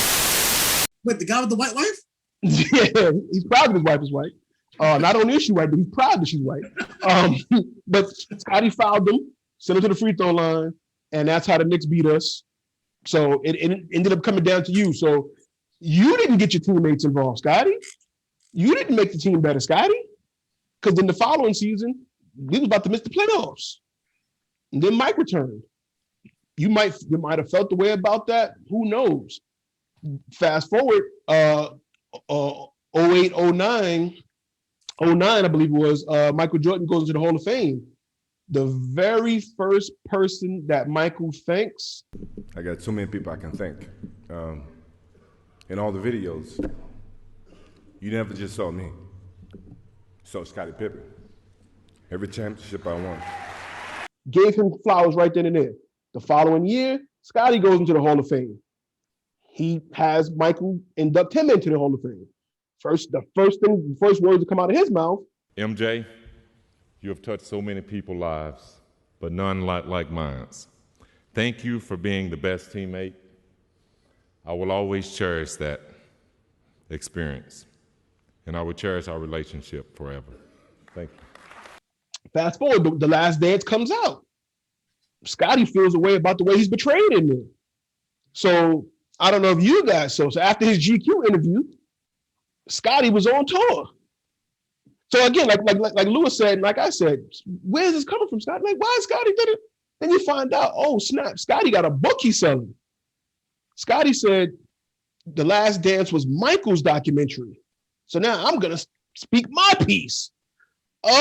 Wait, the guy with the white wife? Yeah, he's proud that his wife is white. Not only is she white, but he's proud that she's white. But Scottie fouled him, sent him to the free throw line, and that's how the Knicks beat us. So it ended up coming down to you. So you didn't get your teammates involved, Scottie. You didn't make the team better, Scottie. Because in the following season, we was about to miss the playoffs. And then Mike returned. You might have felt the way about that. Who knows? Fast forward, 08, 09, I believe it was, Michael Jordan goes into the Hall of Fame. The very first person that Michael thanks. I got so many people I can thank. In all the videos, you never just saw me. You saw Scottie Pippen. Every championship I won. Gave him flowers right then and there. The following year, Scottie goes into the Hall of Fame. He has Michael induct him into the Hall of Fame. The first words to come out of his mouth. MJ, you have touched so many people's lives, but none like mine. Thank you for being the best teammate, I will always cherish that experience, and I will cherish our relationship forever. Thank you. Fast forward, the Last Dance comes out. Scottie feels a way about the way he's betrayed in there. So I don't know if you guys so after his GQ interview, Scottie was on tour. So again, like Lewis said, and like I said, where's this coming from, Scottie? Like, why is Scottie did it? Then you find out, oh snap, Scottie got a book he's selling. Scottie said The Last Dance was Michael's documentary. So now I'm gonna speak my piece. Oh,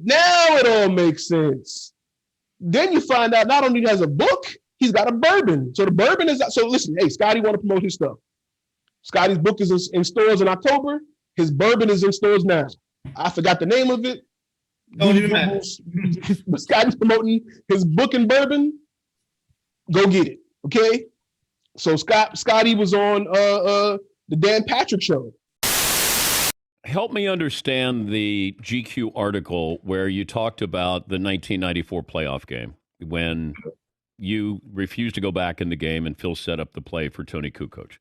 now it all makes sense. Then you find out not only he has a book, he's got a bourbon. So the bourbon is so listen, hey, Scottie want to promote his stuff. Scottie's book is in stores in October. His bourbon is in stores now. I forgot the name of it. Don't even matter. But Scottie's promoting his book and bourbon. Go get it. Okay. So Scottie was on the Dan Patrick show. Help me understand the GQ article where you talked about the 1994 playoff game when you refused to go back in the game and Phil set up the play for Tony Kukoc.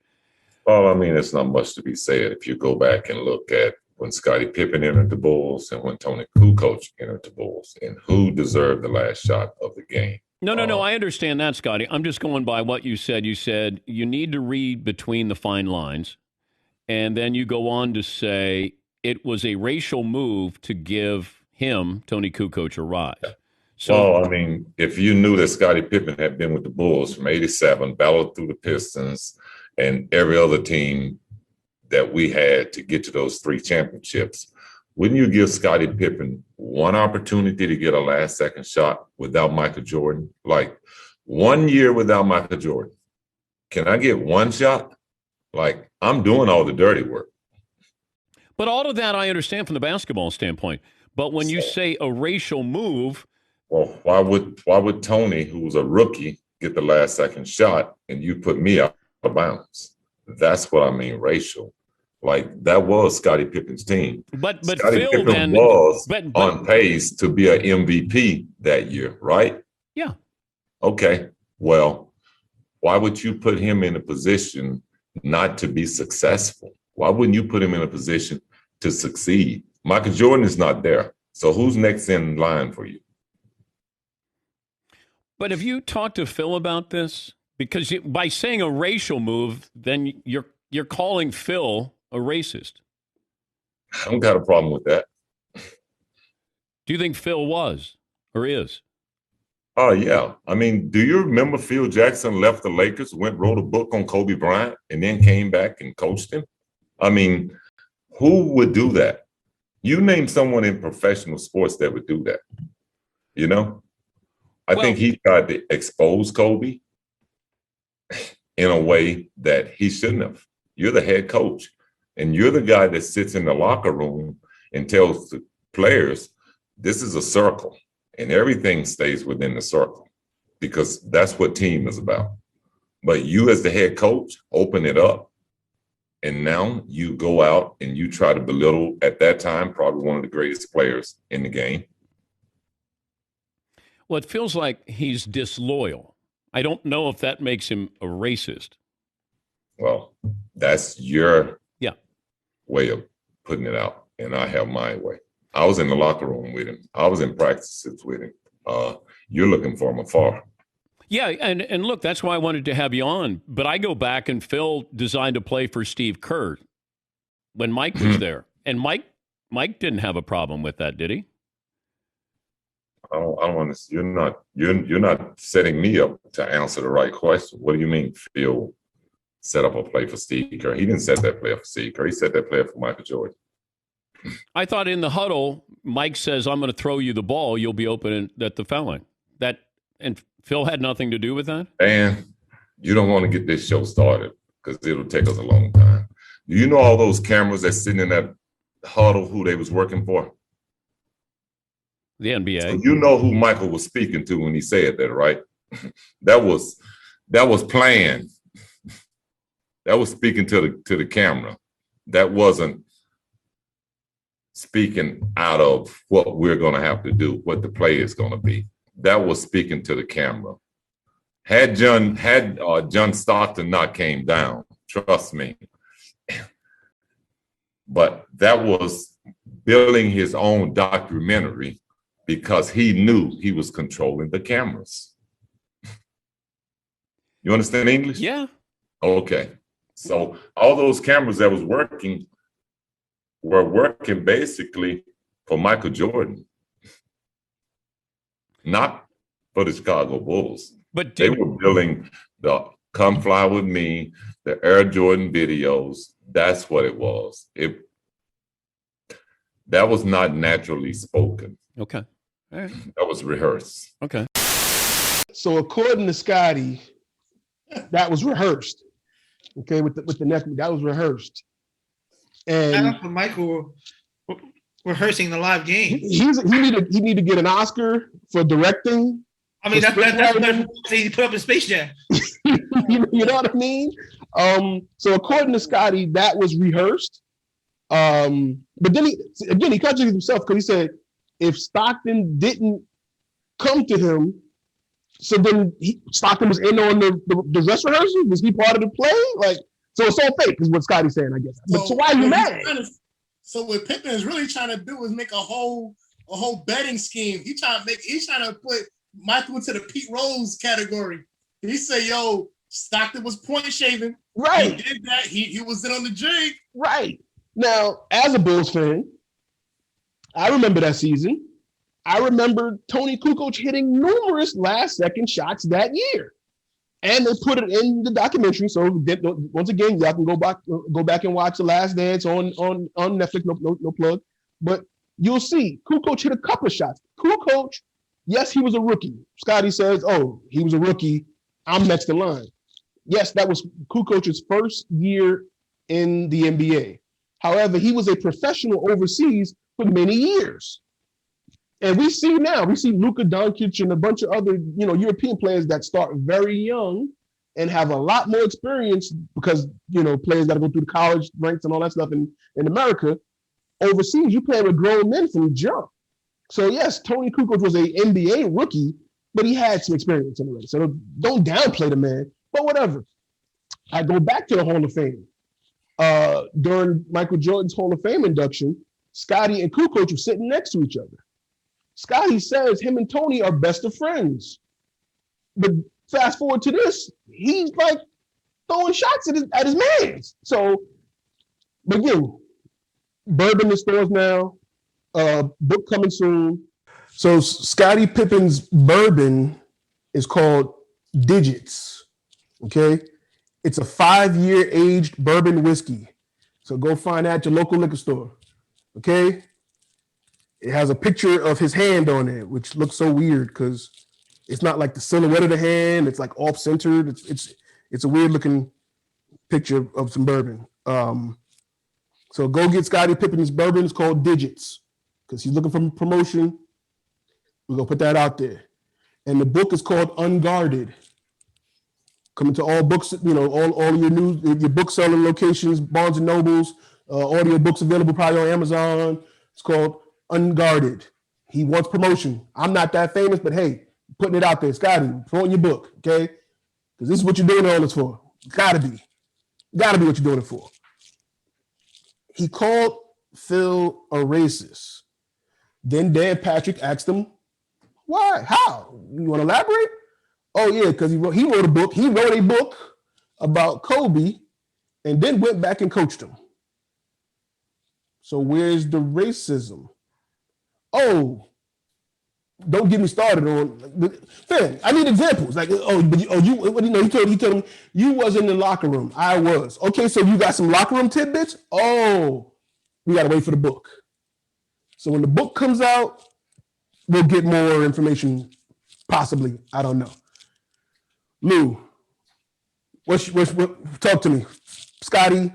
Well, I mean, it's not much to be said if you go back and look at when Scottie Pippen entered the Bulls and when Tony Kukoc entered the Bulls and who deserved the last shot of the game. No. I understand that, Scottie. I'm just going by what you said. You said you need to read between the fine lines, and then you go on to say it was a racial move to give him, Tony Kukoc, a rise. So, well, I mean, if you knew that Scottie Pippen had been with the Bulls from 87, battled through the Pistons, and every other team that we had to get to those 3 championships, wouldn't you give Scottie Pippen one opportunity to get a last-second shot without Michael Jordan? Like, 1 year without Michael Jordan. Can I get one shot? Like, I'm doing all the dirty work. But all of that I understand from the basketball standpoint. But when you say a racial move... Well, why would Tony, who was a rookie, get the last-second shot and you put me out of bounds? That's what I mean, racial. Like, that was Scottie Pippen's team. But Scottie Phil Pippen then was but, on pace to be an MVP that year, right? Yeah. Okay. Well, why would you put him in a position not to be successful? Why wouldn't you put him in a position to succeed? Michael Jordan is not there. So who's next in line for you? But have you talked to Phil about this? Because by saying a racial move, then you're calling Phil a racist. I don't got a problem with that. Do you think Phil was or is? Oh, yeah. I mean, do you remember Phil Jackson left the Lakers, wrote a book on Kobe Bryant, and then came back and coached him? I mean, who would do that? You name someone in professional sports that would do that, you know? I think he tried to expose Kobe in a way that he shouldn't have. You're the head coach, and you're the guy that sits in the locker room and tells the players, this is a circle, and everything stays within the circle because that's what team is about. But you as the head coach, open it up, and now you go out and you try to belittle, at that time, probably one of the greatest players in the game. Well, it feels like he's disloyal. I don't know if that makes him a racist. Well, that's your way of putting it out, and I have my way. I was in the locker room with him. I was in practices with him. You're looking for him afar. Yeah, and look, that's why I wanted to have you on. But I go back, and Phil designed a play for Steve Kerr when Mike was there. And Mike didn't have a problem with that, did he? I don't understand. You're not setting me up to answer the right question. What do you mean Phil set up a play for Steve Kerr? He didn't set that play for Steve Kerr. He set that play for Michael Jordan. I thought in the huddle, Mike says, I'm going to throw you the ball. You'll be open at the foul line. And Phil had nothing to do with that? And you don't want to get this show started because it'll take us a long time. Do you know all those cameras that's sitting in that huddle who they was working for? The NBA. So you know who Michael was speaking to when he said that, right? That was planned. That was speaking to the camera. That wasn't speaking out of what we're going to have to do, what the play is going to be. That was speaking to the camera. Had John Stockton not came down, trust me. But that was building his own documentary because he knew he was controlling the cameras. You understand English? Yeah. Okay. So all those cameras that was working were working basically for Michael Jordan, not for the Chicago Bulls. But they were building the Come Fly With Me, the Air Jordan videos. That's what it was. That was not naturally spoken. Okay. All right. That was rehearsed. Okay. So according to Scottie, that was rehearsed. Okay, with the neck, that was rehearsed. And for Michael rehearsing the live game. He need to get an Oscar for directing. I mean, that's what he put up in Space Jam. You know what I mean? So according to Scottie, that was rehearsed. But then he contradicted himself because he said if Stockton didn't come to him, so then Stockton was in on the dress rehearsal. Was he part of the play? Like, so it's all fake, is what Scottie's saying, I guess. But so why are you mad? So what Pippen is really trying to do is make a whole betting scheme. He's trying to put Michael into the Pete Rose category. He said, "Yo, Stockton was point shaving. Right. He did that. He was in on the jig. Right. Now, as a Bulls fan, I remember that season. I remember Tony Kukoc hitting numerous last-second shots that year, and they put it in the documentary. So once again, y'all can go back and watch The Last Dance on Netflix. No plug, but you'll see Kukoc hit a couple of shots. Kukoc, yes, he was a rookie. Scottie says, "Oh, he was a rookie. I'm next in line." Yes, that was Kukoc's first year in the NBA. However, he was a professional overseas for many years. And we see Luka Doncic and a bunch of other, European players that start very young and have a lot more experience because, players got to go through the college ranks and all that stuff in America. Overseas, you play with grown men from jump. So yes, Tony Kukoc was a NBA rookie, but he had some experience already. So don't downplay the man, but whatever. I go back to the Hall of Fame. During Michael Jordan's Hall of Fame induction, Scottie and Kukoc were sitting next to each other. Scottie says him and Tony are best of friends. But fast forward to this, he's like throwing shots at his mans. So, but again, bourbon in stores now, book coming soon. So Scottie Pippen's bourbon is called Digits, okay? It's a 5-year aged bourbon whiskey. So go find that at your local liquor store, okay? It has a picture of his hand on it, which looks so weird because it's not like the silhouette of the hand. It's like off-centered. It's a weird-looking picture of some bourbon. So go get Scottie Pippen's bourbon. It's called Digits because he's looking for promotion. We're going to put that out there. And the book is called Unguarded. Coming to all books, all your book selling locations, Barnes & Nobles, audio books available probably on Amazon. It's called Unguarded. He wants promotion. I'm not that famous, but hey, putting it out there. Scottie, promoting your book, okay? Because this is what you're doing all this for. Gotta be what you're doing it for. He called Phil a racist. Then Dan Patrick asked him, why? How? You want to elaborate? Oh, yeah, because he wrote a book. He wrote a book about Kobe and then went back and coached him. So where's the racism? Oh, don't get me started on. Fam, I need examples. Like, he told him you was in the locker room. I was. Okay, so you got some locker room tidbits? Oh, we got to wait for the book. So when the book comes out, we'll get more information, possibly. I don't know. Lou, talk to me. Scottie,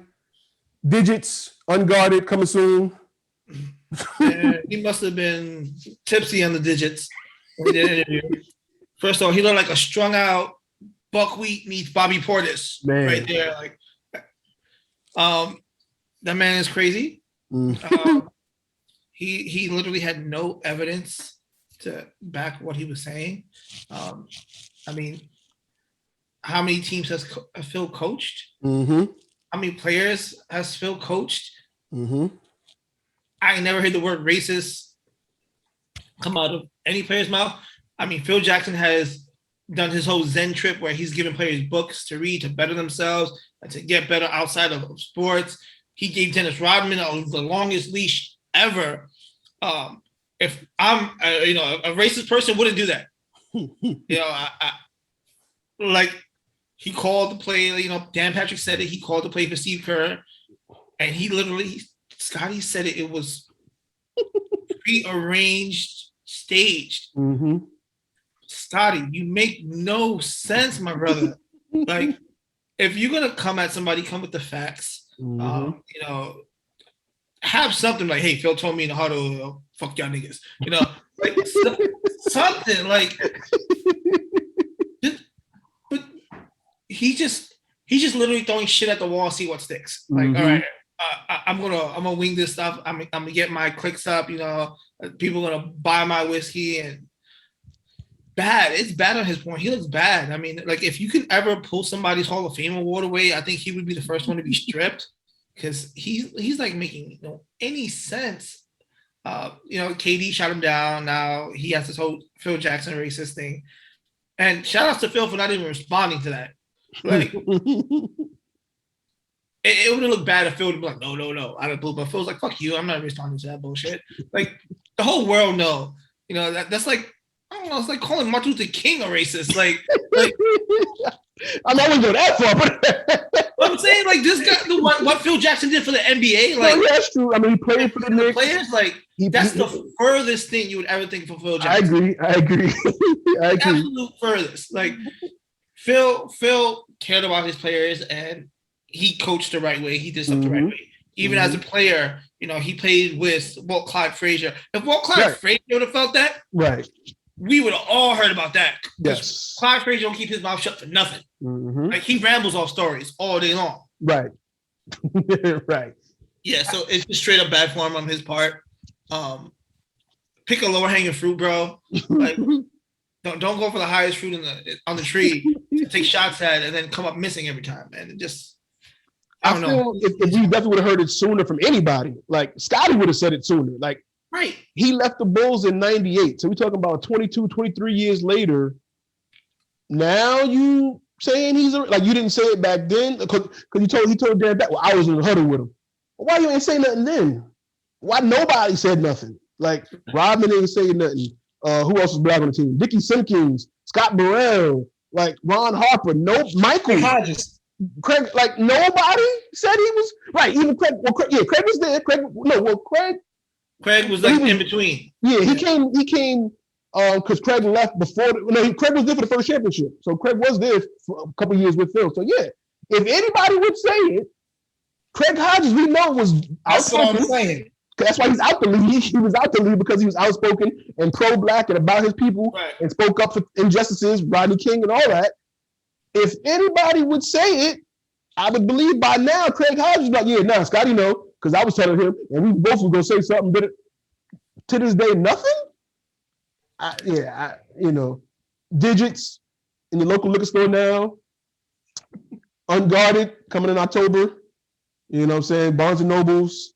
Digits, Unguarded, coming soon. He must have been tipsy on the digits when he did the interview. First of all, he looked like a strung out buckwheat meets Bobby Portis right there. Like, that man is crazy. He literally had no evidence to back what he was saying. I mean, how many teams has Phil coached? Mm-hmm. How many players has Phil coached? Mm-hmm. I never heard the word racist come out of any player's mouth. I mean, Phil Jackson has done his whole Zen trip where he's giving players books to read to better themselves and to get better outside of sports. He gave Dennis Rodman the longest leash ever. If I'm, a racist person wouldn't do that. Like he called the play. Dan Patrick said it. He called the play for Steve Kerr, and he literally, Scottie said it. It was prearranged, staged. Mm-hmm. Scottie, you make no sense, my brother. Like, if you're gonna come at somebody, come with the facts. Mm-hmm. Have something like, "Hey, Phil told me in the huddle, fuck y'all niggas." Like something like. But he's just literally throwing shit at the wall, see what sticks. Like, Mm-hmm. all right, I'm gonna wing this stuff. I'm gonna get my clicks up. People are gonna buy my whiskey and. Bad. It's bad on his point. He looks bad. I mean, like if you can ever pull somebody's Hall of Fame award away, I think he would be the first one to be stripped because he's like making any sense. KD shot him down. Now he has this whole Phil Jackson racist thing. And shout outs to Phil for not even responding to that. Like it would have looked bad if Phil would be like, no, out of blue. But Phil's like, fuck you, I'm not responding to that bullshit. Like the whole world know. That's like. I don't know. It's like calling Martin Luther King a racist. Like I'm not gonna go that far, but I'm saying, like this guy, what Phil Jackson did for the NBA, like that's true. I mean, he played for the Knicks. Players, like that's the furthest thing you would ever think for Phil I Jackson. agree. Absolute furthest. Like Phil cared about his players and he coached the right way. He did stuff the right way. Even as a player, he played with Walt Clyde Frazier. If Walt Clyde Frazier would have felt that, right. We would have all heard about that. Yes. Clyde Frazier don't keep his mouth shut for nothing. Mm-hmm. Like he rambles off stories all day long. Right. Right. Yeah, so it's just straight up bad form on his part. Pick a lower hanging fruit, bro. Like don't go for the highest fruit on the tree to take shots at and then come up missing every time. And it just I don't know. If we definitely would have heard it sooner from anybody, like Scottie would have said it sooner. Like right. He left the Bulls in 98. So we're talking about 22, 23 years later. Now you saying like you didn't say it back then because he told Dan that I was in the huddle with him. Why you ain't say nothing then? Why nobody said nothing? Like Rodman ain't saying nothing. Who else was black on the team? Dickie Simpkins, Scott Burrell, like Ron Harper, Michael Hodges. Craig, like nobody said he was right. Even Craig, Craig was there. Craig was like in between. Yeah, he came because Craig left before. Craig was there for the first championship, so Craig was there for a couple of years with Phil. So yeah, if anybody would say it, Craig Hodges, we know was outspoken. That's what I'm saying. That's why he's out the league. He was out the league because he was outspoken and pro-black and about his people and spoke up for injustices, Rodney King and all that. If anybody would say it, I would believe by now Craig Hodges like, yeah, nah, Scottie, no, because I was telling him, and we both were gonna say something. But to this day, nothing. Digits in the local liquor store now. Unguarded coming in October. You know what I'm saying? Barnes and Nobles,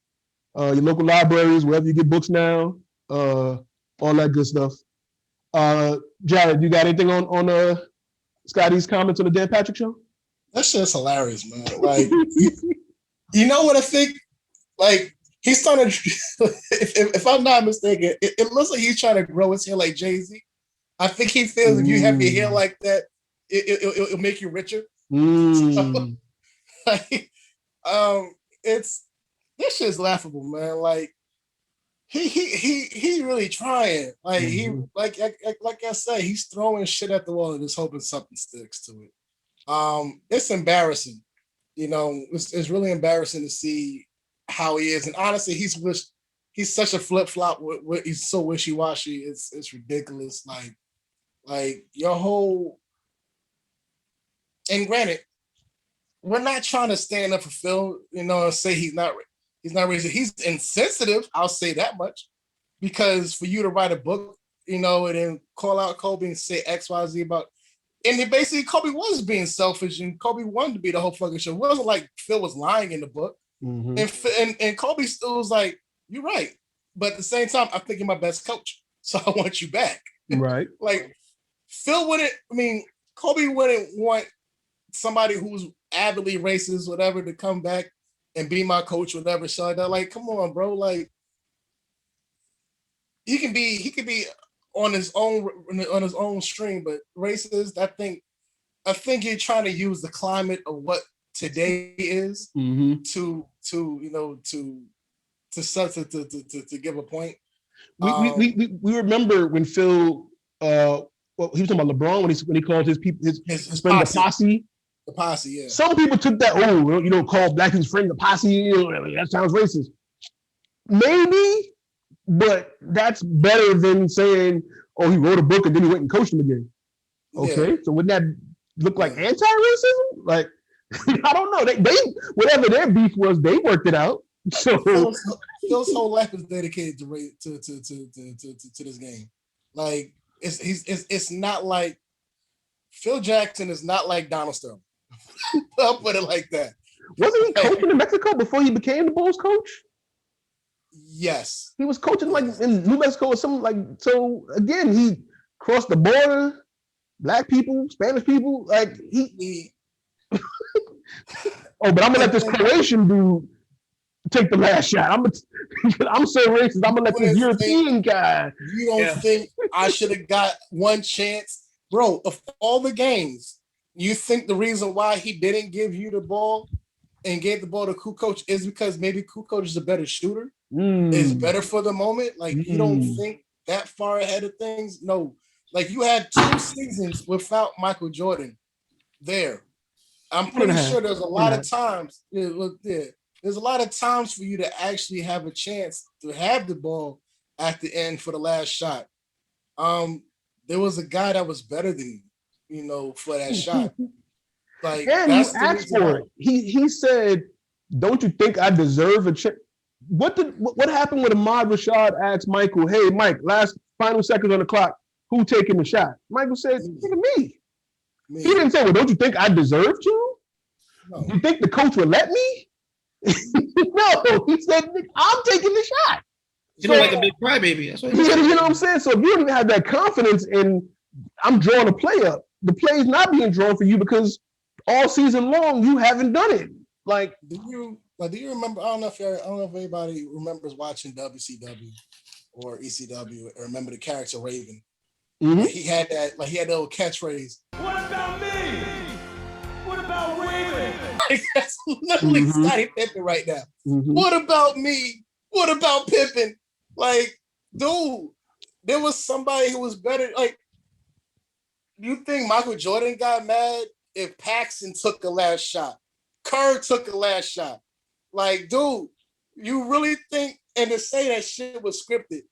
your local libraries, wherever you get books now, all that good stuff. Jared, you got anything on Scottie's comments on the Dan Patrick show? That shit's hilarious, man. Like, you know what I think? Like, he's starting to, if I'm not mistaken, it looks like he's trying to grow his hair like Jay-Z. I think he feels if you have your hair like that, it'll make you richer. So, like, this shit's laughable, man. Like, he really trying. Like like I said, he's throwing shit at the wall and just hoping something sticks to it. It's embarrassing. It's really embarrassing to see how he is. And honestly, he's such a flip-flop. He's so wishy-washy. It's ridiculous. Like your whole. And granted, we're not trying to stand up for Phil, and say he's not racist. He's insensitive. I'll say that much, because for you to write a book, and then call out Kobe and say X, Y, Z about, And basically Kobe was being selfish, and Kobe wanted to be the whole fucking show. It wasn't like Phil was lying in the book. And Kobe still was like, "You're right," but at the same time, I'm thinking my best coach, so I want you back. Right. Like Phil wouldn't. I mean, Kobe wouldn't want somebody who's avidly racist, whatever, to come back and be my coach, whatever. So they're like, "Come on, bro. Like, he can be on his own stream, but racist. I think you're trying to use the climate of what today is to give a point. We remember when Phil he was talking about LeBron when he called his people his friend posse. the posse. The posse, yeah. Some people took that, call black his friend the posse, that sounds racist. Maybe, but that's better than saying, oh, he wrote a book and then he went and coached him again. Okay, yeah. So wouldn't that look like anti-racism? Like, I don't know. They whatever their beef was, they worked it out. So Phil's whole life is dedicated to this game. Like it's not like Phil Jackson is not like Donald Sterling. I'll put it like that. Wasn't he coaching in Mexico before he became the Bulls coach? Yes. He was coaching like in New Mexico or something like, so again, he crossed the border, black people, Spanish people, like he oh, but I'm gonna let this Croatian dude take the last shot. I'm so racist. I'm gonna let this European guy. You don't think I should have got one chance? Bro, of all the games, you think the reason why he didn't give you the ball and gave the ball to Kukoc is because maybe Kukoc is a better shooter? Is better for the moment? Like, you don't think that far ahead of things? No. Like, you had 2 seasons without Michael Jordan there. I'm pretty sure there's a lot of times. There's a lot of times for you to actually have a chance to have the ball at the end for the last shot. There was a guy that was better than you, for that shot. Like, and you asked for it. He said, "Don't you think I deserve a chance?" What happened when Ahmad Rashad asked Michael, "Hey, Mike, last final seconds on the clock, who taking the shot?" Michael said, "Look at me." He didn't say, "Well, don't you think I deserve to?" No. You think the coach would let me? No, he said, "I'm taking the shot." You know, like a big crybaby. That's what you know what I'm saying? So if you don't even have that confidence in, I'm drawing a play up, the play is not being drawn for you because all season long you haven't done it. Like, do you remember? I don't know if anybody remembers watching WCW or ECW or remember the character Raven. He had that little catchphrase. What about me? What about Raven? That's literally Scottie Pippen right now. What about me? What about Pippen? Like, dude, there was somebody who was better. Like, you think Michael Jordan got mad if Paxson took a last shot? Kerr took a last shot. Like, dude, you really think, and to say that shit was scripted,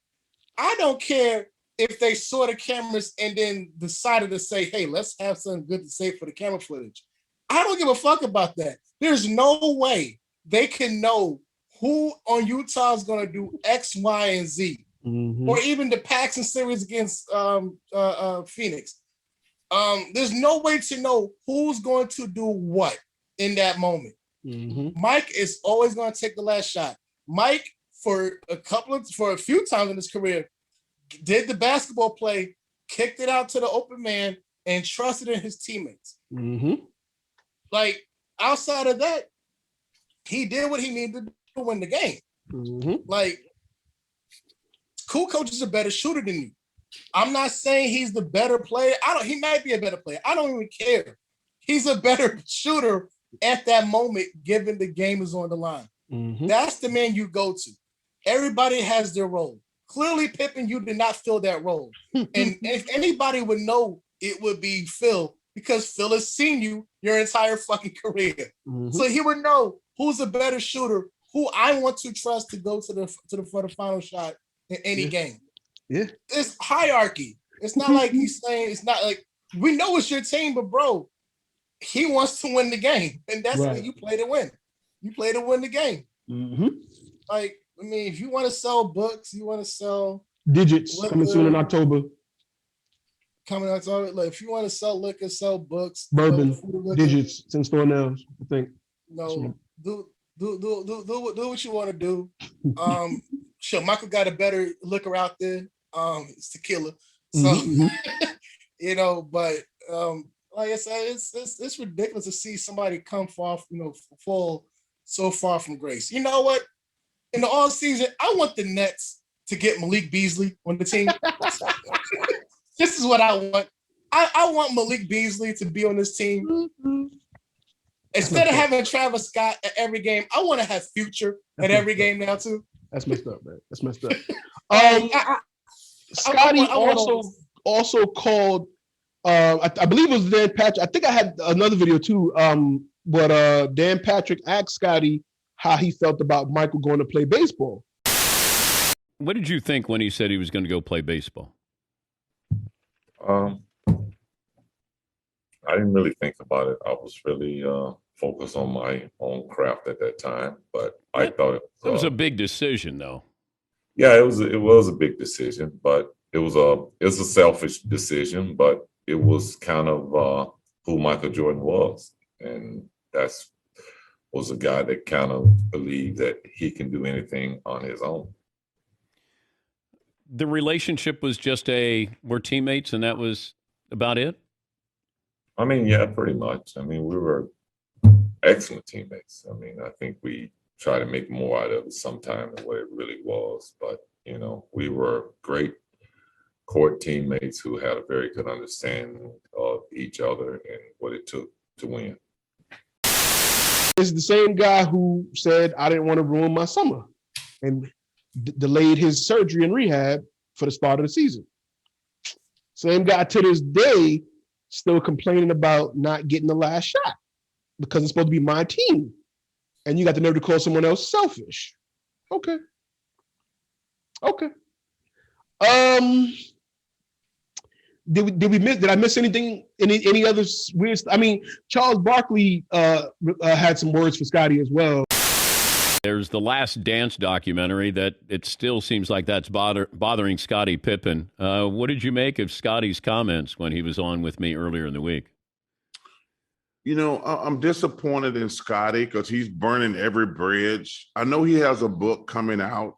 I don't care if they saw the cameras and then decided to say, hey, let's have something good to say for the camera footage. I don't give a fuck about that. There's no way they can know who on Utah is going to do X, Y, and Z. Or even the Paxson series against Phoenix. There's no way to know who's going to do what in that moment. Mike is always going to take the last shot. Mike, for a few times in his career, did the basketball play, kicked it out to the open man, and trusted in his teammates. Like, outside of that, he did what he needed to win the game. Like, Kukoc is a better shooter than you. I'm not saying he's the better player. He might be a better player. I don't even care. He's a better shooter at that moment, given the game is on the line. That's the man you go to. Everybody has their role. Clearly, Pippen, you did not fill that role. And if anybody would know, it would be Phil, because Phil has seen you your entire fucking career. So he would know who's a better shooter, who I want to trust to go for the final shot in any game. It's hierarchy. It's not like he's saying, it's not like, we know it's your team, but bro, he wants to win the game. And that's what you play to win. You play to win the game. Like, I mean, if you want to sell books, you want to sell digits coming soon in October. coming out. So like, if you want to sell liquor, sell books, Bourbon, liquor, digits, and store nails. I think. No, do what you want to do. Sure, Michael got a better liquor out there. It's tequila. So you know, but like I said, it's ridiculous to see somebody come fall so far from grace. You know what? In the all season, I want the Nets to get Malik Beasley on the team. This is what I want. I want Malik Beasley to be on this team. Instead of having Travis Scott at every game, I want to have Future at every game now too. That's messed up, man. That's messed up. Scottie also called. I believe it was Dan Patrick. I think I had another video too. But Dan Patrick asked Scottie how he felt about Michael going to play baseball. What did you think when he said he was going to go play baseball? I didn't really think about it. I was really focused on my own craft at that time. But I thought it was a big decision, though. Yeah, it was a big decision, but it was a selfish decision. But it was kind of who Michael Jordan was, and was a guy that kind of believed that he can do anything on his own. The relationship was just we're teammates, and that was about it? I mean, yeah, pretty much. I mean, we were excellent teammates. I mean, I think we try to make more out of it sometime than what it really was. But, you know, we were great court teammates who had a very good understanding of each other and what it took to win. It's the same guy who said, I didn't want to ruin my summer and delayed his surgery and rehab for the start of the season. Same guy to this day still complaining about not getting the last shot because it's supposed to be my team. And you got the nerve to call someone else selfish. Okay. Did I miss anything? Any other weird? I mean, Charles Barkley had some words for Scottie as well. There's the Last Dance documentary that it still seems like that's bothering Scottie Pippen. What did you make of Scottie's comments when he was on with me earlier in the week? You know, I'm disappointed in Scottie because he's burning every bridge. I know he has a book coming out.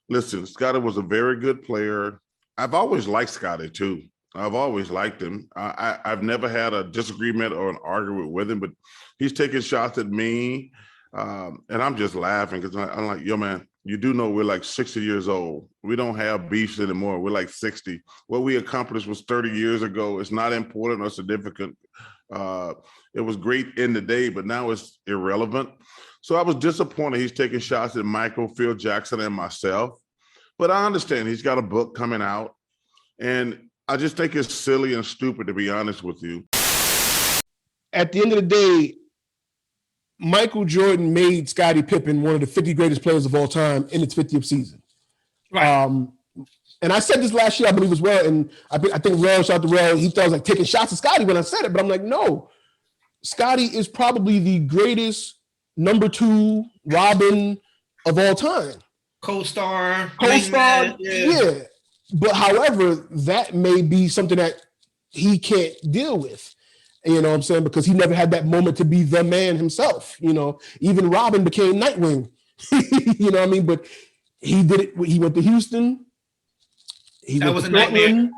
Listen, Scottie was a very good player. I've always liked Scottie too. I've always liked him. I've never had a disagreement or an argument with him, but he's taking shots at me. And I'm just laughing because I'm like, yo, man, you do know we're like 60 years old. We don't have beefs anymore. We're like 60. What we accomplished was 30 years ago. It's not important or significant. It was great in the day, but now it's irrelevant. So I was disappointed he's taking shots at Michael, Phil Jackson, and myself. But I understand he's got a book coming out. And I just think it's silly and stupid, to be honest with you. At the end of the day, Michael Jordan made Scottie Pippen one of the 50 greatest players of all time in its 50th season. Right. And I said this last year, I believe as well. And I think Rel, shout out to Rel, he thought I was like taking shots at Scottie when I said it, but I'm like, no. Scottie is probably the greatest number 2 Robin of all time. Co-star. Yeah. But however, that may be something that he can't deal with. You know what I'm saying? Because he never had that moment to be the man himself. You know, even Robin became Nightwing. You know what I mean? But he did it. He went to Houston. That was a nightmare.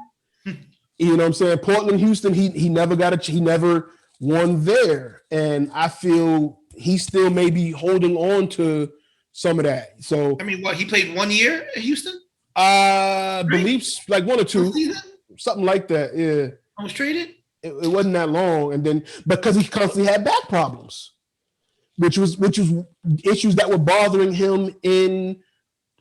You know what I'm saying? Portland, Houston, he never he never won there. And I feel he still may be holding on to some of that. So I mean, what, he played 1 year at Houston? Believe like 1 or 2. Something like that. Yeah. I was traded? It wasn't that long, and then because he constantly had back problems, which was issues that were bothering him in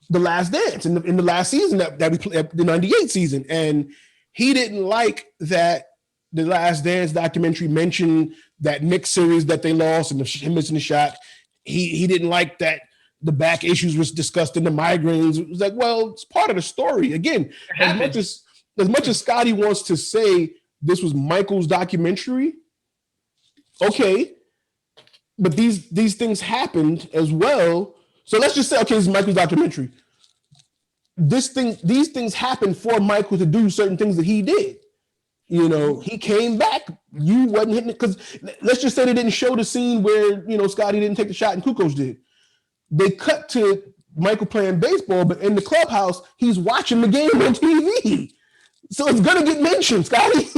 the Last Dance in the last season that we played, the '98 season, and he didn't like that the Last Dance documentary mentioned that Knicks series that they lost and him missing the shot. He didn't like that the back issues was discussed in the migraines. It was like, well, it's part of the story. Again, as much as Scottie wants to say this was Michael's documentary, okay, but these things happened as well. So let's just say, okay, this is Michael's documentary. These things happened for Michael to do certain things that he did. You know, he came back. You wasn't hitting it because let's just say they didn't show the scene where, you know, Scottie didn't take the shot and Kukoc did. They cut to Michael playing baseball, but in the clubhouse, he's watching the game on TV. So it's gonna get mentioned, Scottie.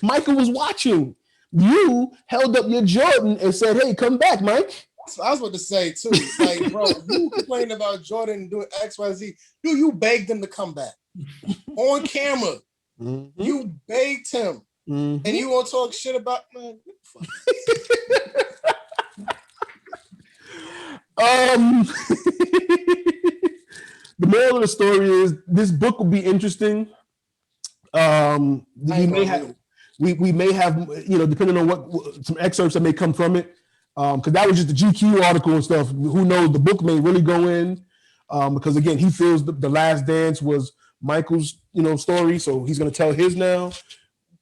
Michael was watching. You held up your Jordan and said, "Hey, come back, Mike." So I was about to say too, like, bro, you complained about Jordan doing X, Y, Z. You begged him to come back on camera. Mm-hmm. You begged him, and you want to talk shit about man? The moral of the story is this book will be interesting. We may have, you know, depending on what some excerpts that may come from it, because that was just the GQ article and stuff. Who knows? The book may really go in, because again, he feels the Last Dance was Michael's, you know, story, so he's going to tell his now.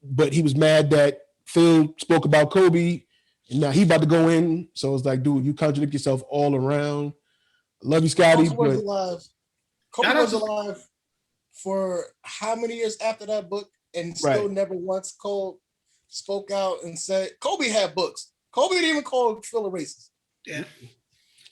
But he was mad that Phil spoke about Kobe, and now he about to go in. So it's like, dude, you contradict yourself all around. Love you, Scottie. Kobe was alive. Kobe was alive for how many years after that book, and still never once spoke out and said Kobe had books. Kobe didn't even call Phil a racist. Yeah.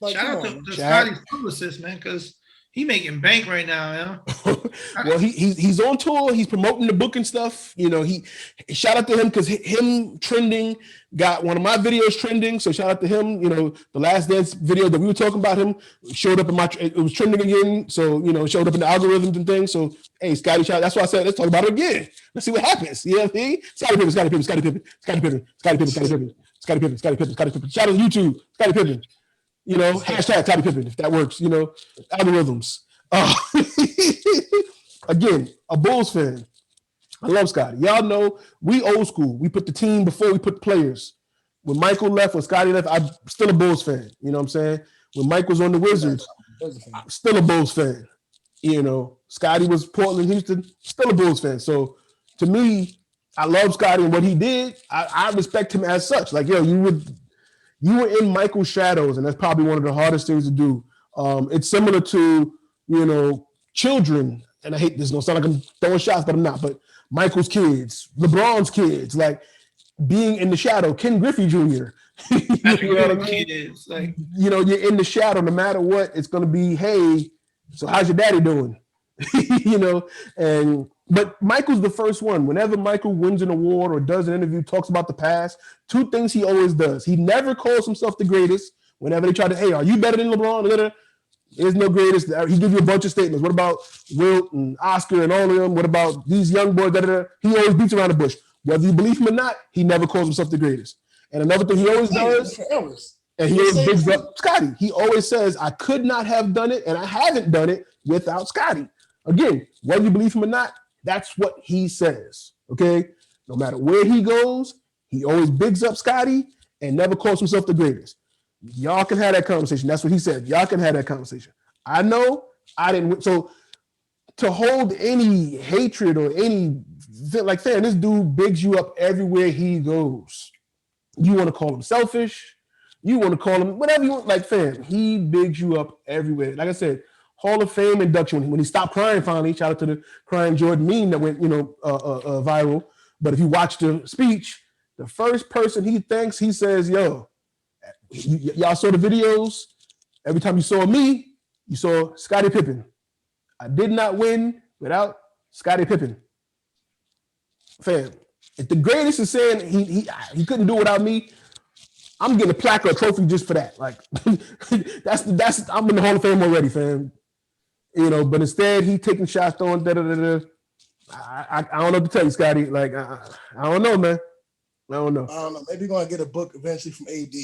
Like, shout out to Scottie's publicist, man, because he making bank right now, you know? Well, he's on tour. He's promoting the book and stuff. You know, he shout out to him because him trending got one of my videos trending. So shout out to him. You know, the Last Dance video that we were talking about him showed up in my. It was trending again. So you know, it showed up in the algorithms and things. So hey, Scottie, shout. That's why I said let's talk about it again. Let's see what happens. You know what I mean? Scottie Pippen, Scottie Pippen, Scottie Pippen, Scottie Pippen, Scottie Pippen, Scottie Pippen, Scottie Pippen, Scottie Pippen, Scottie Pippen. Shout out to YouTube, Scottie Pippen. You know, hashtag Scottie Pippen if that works. You know, algorithms. Again, a Bulls fan. I love Scottie. Y'all know we old school. We put the team before we put the players. When Michael left, when Scottie left, I'm still a Bulls fan. You know what I'm saying? When Mike was on the Wizards, I'm still a Bulls fan. You know, Scottie was Portland, Houston, still a Bulls fan. So to me, I love Scottie and what he did. I respect him as such. Like, yo, you were in Michael's shadows, and that's probably one of the hardest things to do. It's similar to, you know, children, and I hate this, don't sound like I'm throwing shots, but I'm not, but Michael's kids, LeBron's kids, like being in the shadow, Ken Griffey Jr. You know what I mean? Like, you know, you're in the shadow, no matter what, it's gonna be, hey, so how's your daddy doing? You know, but Michael's the first one. Whenever Michael wins an award or does an interview, talks about the past, two things he always does. He never calls himself the greatest. Whenever they try to, hey, are you better than LeBron? There's no greatest. He gives you a bunch of statements. What about Wilt and Oscar and all of them? What about these young boys? He always beats around the bush. Whether you believe him or not, he never calls himself the greatest. And another thing he always does, and he always bigs up Scottie. He always says, I could not have done it, and I haven't done it without Scottie. Again, whether you believe him or not, that's what he says. Okay? No matter where he goes, he always bigs up Scottie and never calls himself the greatest. Y'all can have that conversation. That's what he said. Y'all can have that conversation. I know I didn't. So to hold any hatred or any, like, fam, this dude bigs you up everywhere he goes. You want to call him selfish. You want to call him whatever you want. Like, fam, he bigs you up everywhere. Like I said, Hall of Fame induction. When he stopped crying finally, shout out to the crying Jordan meme that went, viral. But if you watch the speech, the first person he thanks, he says, yo, y'all saw the videos. Every time you saw me, you saw Scottie Pippen. I did not win without Scottie Pippen. Fam, if the greatest is saying he couldn't do it without me, I'm getting a plaque or a trophy just for that. Like that's I'm in the Hall of Fame already, fam. You know, but instead he taking shots, throwing I don't know what to tell you, Scottie. Like I don't know, man. I don't know. Maybe you're gonna get a book eventually from AD.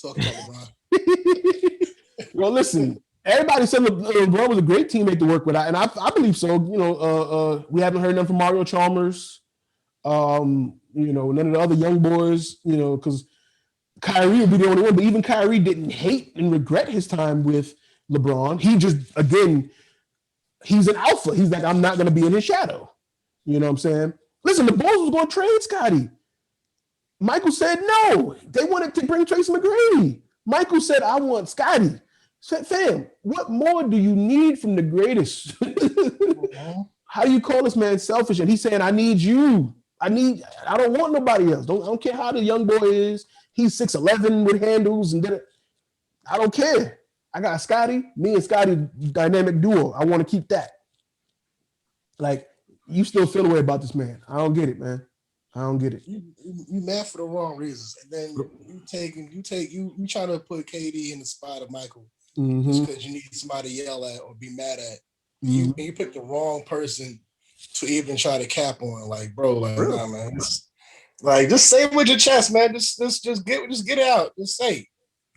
Talking about LeBron. Well, listen, everybody said LeBron was a great teammate to work with, and I believe so. You know, we haven't heard nothing from Mario Chalmers. You know, none of the other young boys. You know, because Kyrie would be the only one, but even Kyrie didn't hate and regret his time with LeBron. He just, again, he's an alpha. He's like, I'm not going to be in his shadow. You know what I'm saying? Listen, the Bulls was going to trade Scottie. Michael said no. They wanted to bring Tracy McGrady. Michael said, I want Scottie. Said, fam, what more do you need from the greatest? How do you call this man selfish? And he's saying, I need you. I don't want nobody else. I don't care how the young boy is. He's 6'11" with handles and I don't care. I got Scottie. Me and Scottie dynamic duo. I want to keep that. Like, you still feel a way about this man. I don't get it, man. I don't get it. You mad for the wrong reasons, and then you try to put KD in the spot of Michael just because you need somebody to yell at or be mad at. You pick the wrong person to even try to cap on. Like, bro, like, nah, man. Just say it with your chest, man. Just get it out. Just say.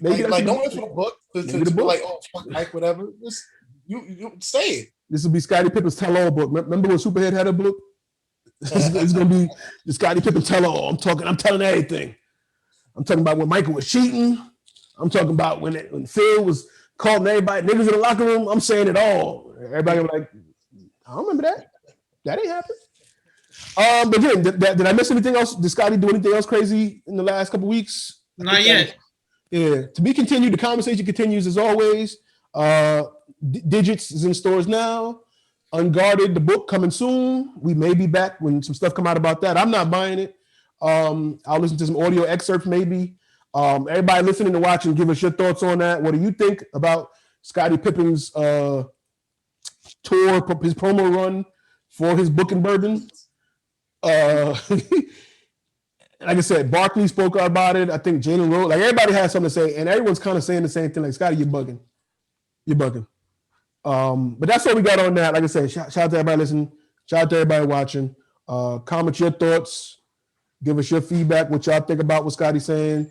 Don't wait for the book to be like, oh, fuck Mike, whatever. Just you say it. This will be Scottie Pippen's tell-all book. Remember when Superhead had a book? It's gonna be the Scottie Pippen tell-all. I'm telling everything. I'm talking about when Michael was cheating. I'm talking about when Phil was calling everybody niggas in the locker room. I'm saying it all. Everybody was like, I don't remember that. That ain't happened. But again, did I miss anything else? Did Scottie do anything else crazy in the last couple weeks? Not yet. Yeah. To be continued. The conversation continues as always. Digits is in stores now. Unguarded, the book coming soon. We may be back when some stuff come out about that. I'm not buying it. I'll listen to some audio excerpts maybe. Everybody listening and watching, give us your thoughts on that. What do you think about Scottie Pippen's tour, his promo run for his book and bourbon? Like I said, Barkley spoke about it. I think Jalen Rose, like everybody has something to say, and everyone's kind of saying the same thing. Like, Scottie, you're bugging. You're bugging. But that's what we got on that. Like I said, shout out to everybody listening. Shout out to everybody watching. Comment your thoughts. Give us your feedback. What y'all think about what Scottie's saying?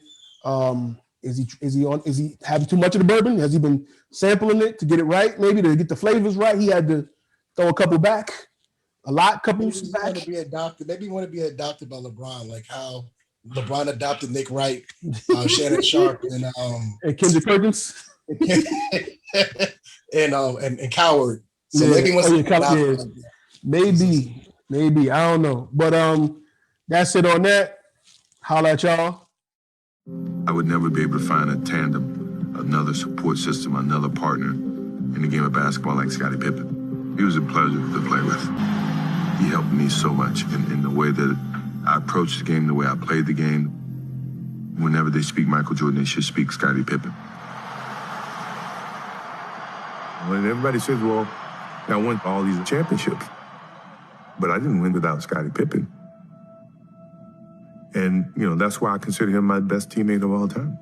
Is he having too much of the bourbon? Has he been sampling it to get it right? Maybe to get the flavors right. He had to throw a couple back. Couple back. Maybe he want to be adopted by LeBron, like how LeBron adopted Nick Wright, Shannon Sharp, and Kendrick Perkins. and Coward. So maybe he wants to be adopted. Maybe. I don't know. But that's it on that. Holla at y'all. I would never be able to find a tandem, another support system, another partner in the game of basketball like Scottie Pippen. He was a pleasure to play with. He helped me so much in the way that I approached the game, the way I played the game. Whenever they speak Michael Jordan, they should speak Scottie Pippen. When everybody says, well, I won all these championships, but I didn't win without Scottie Pippen. And, that's why I consider him my best teammate of all time.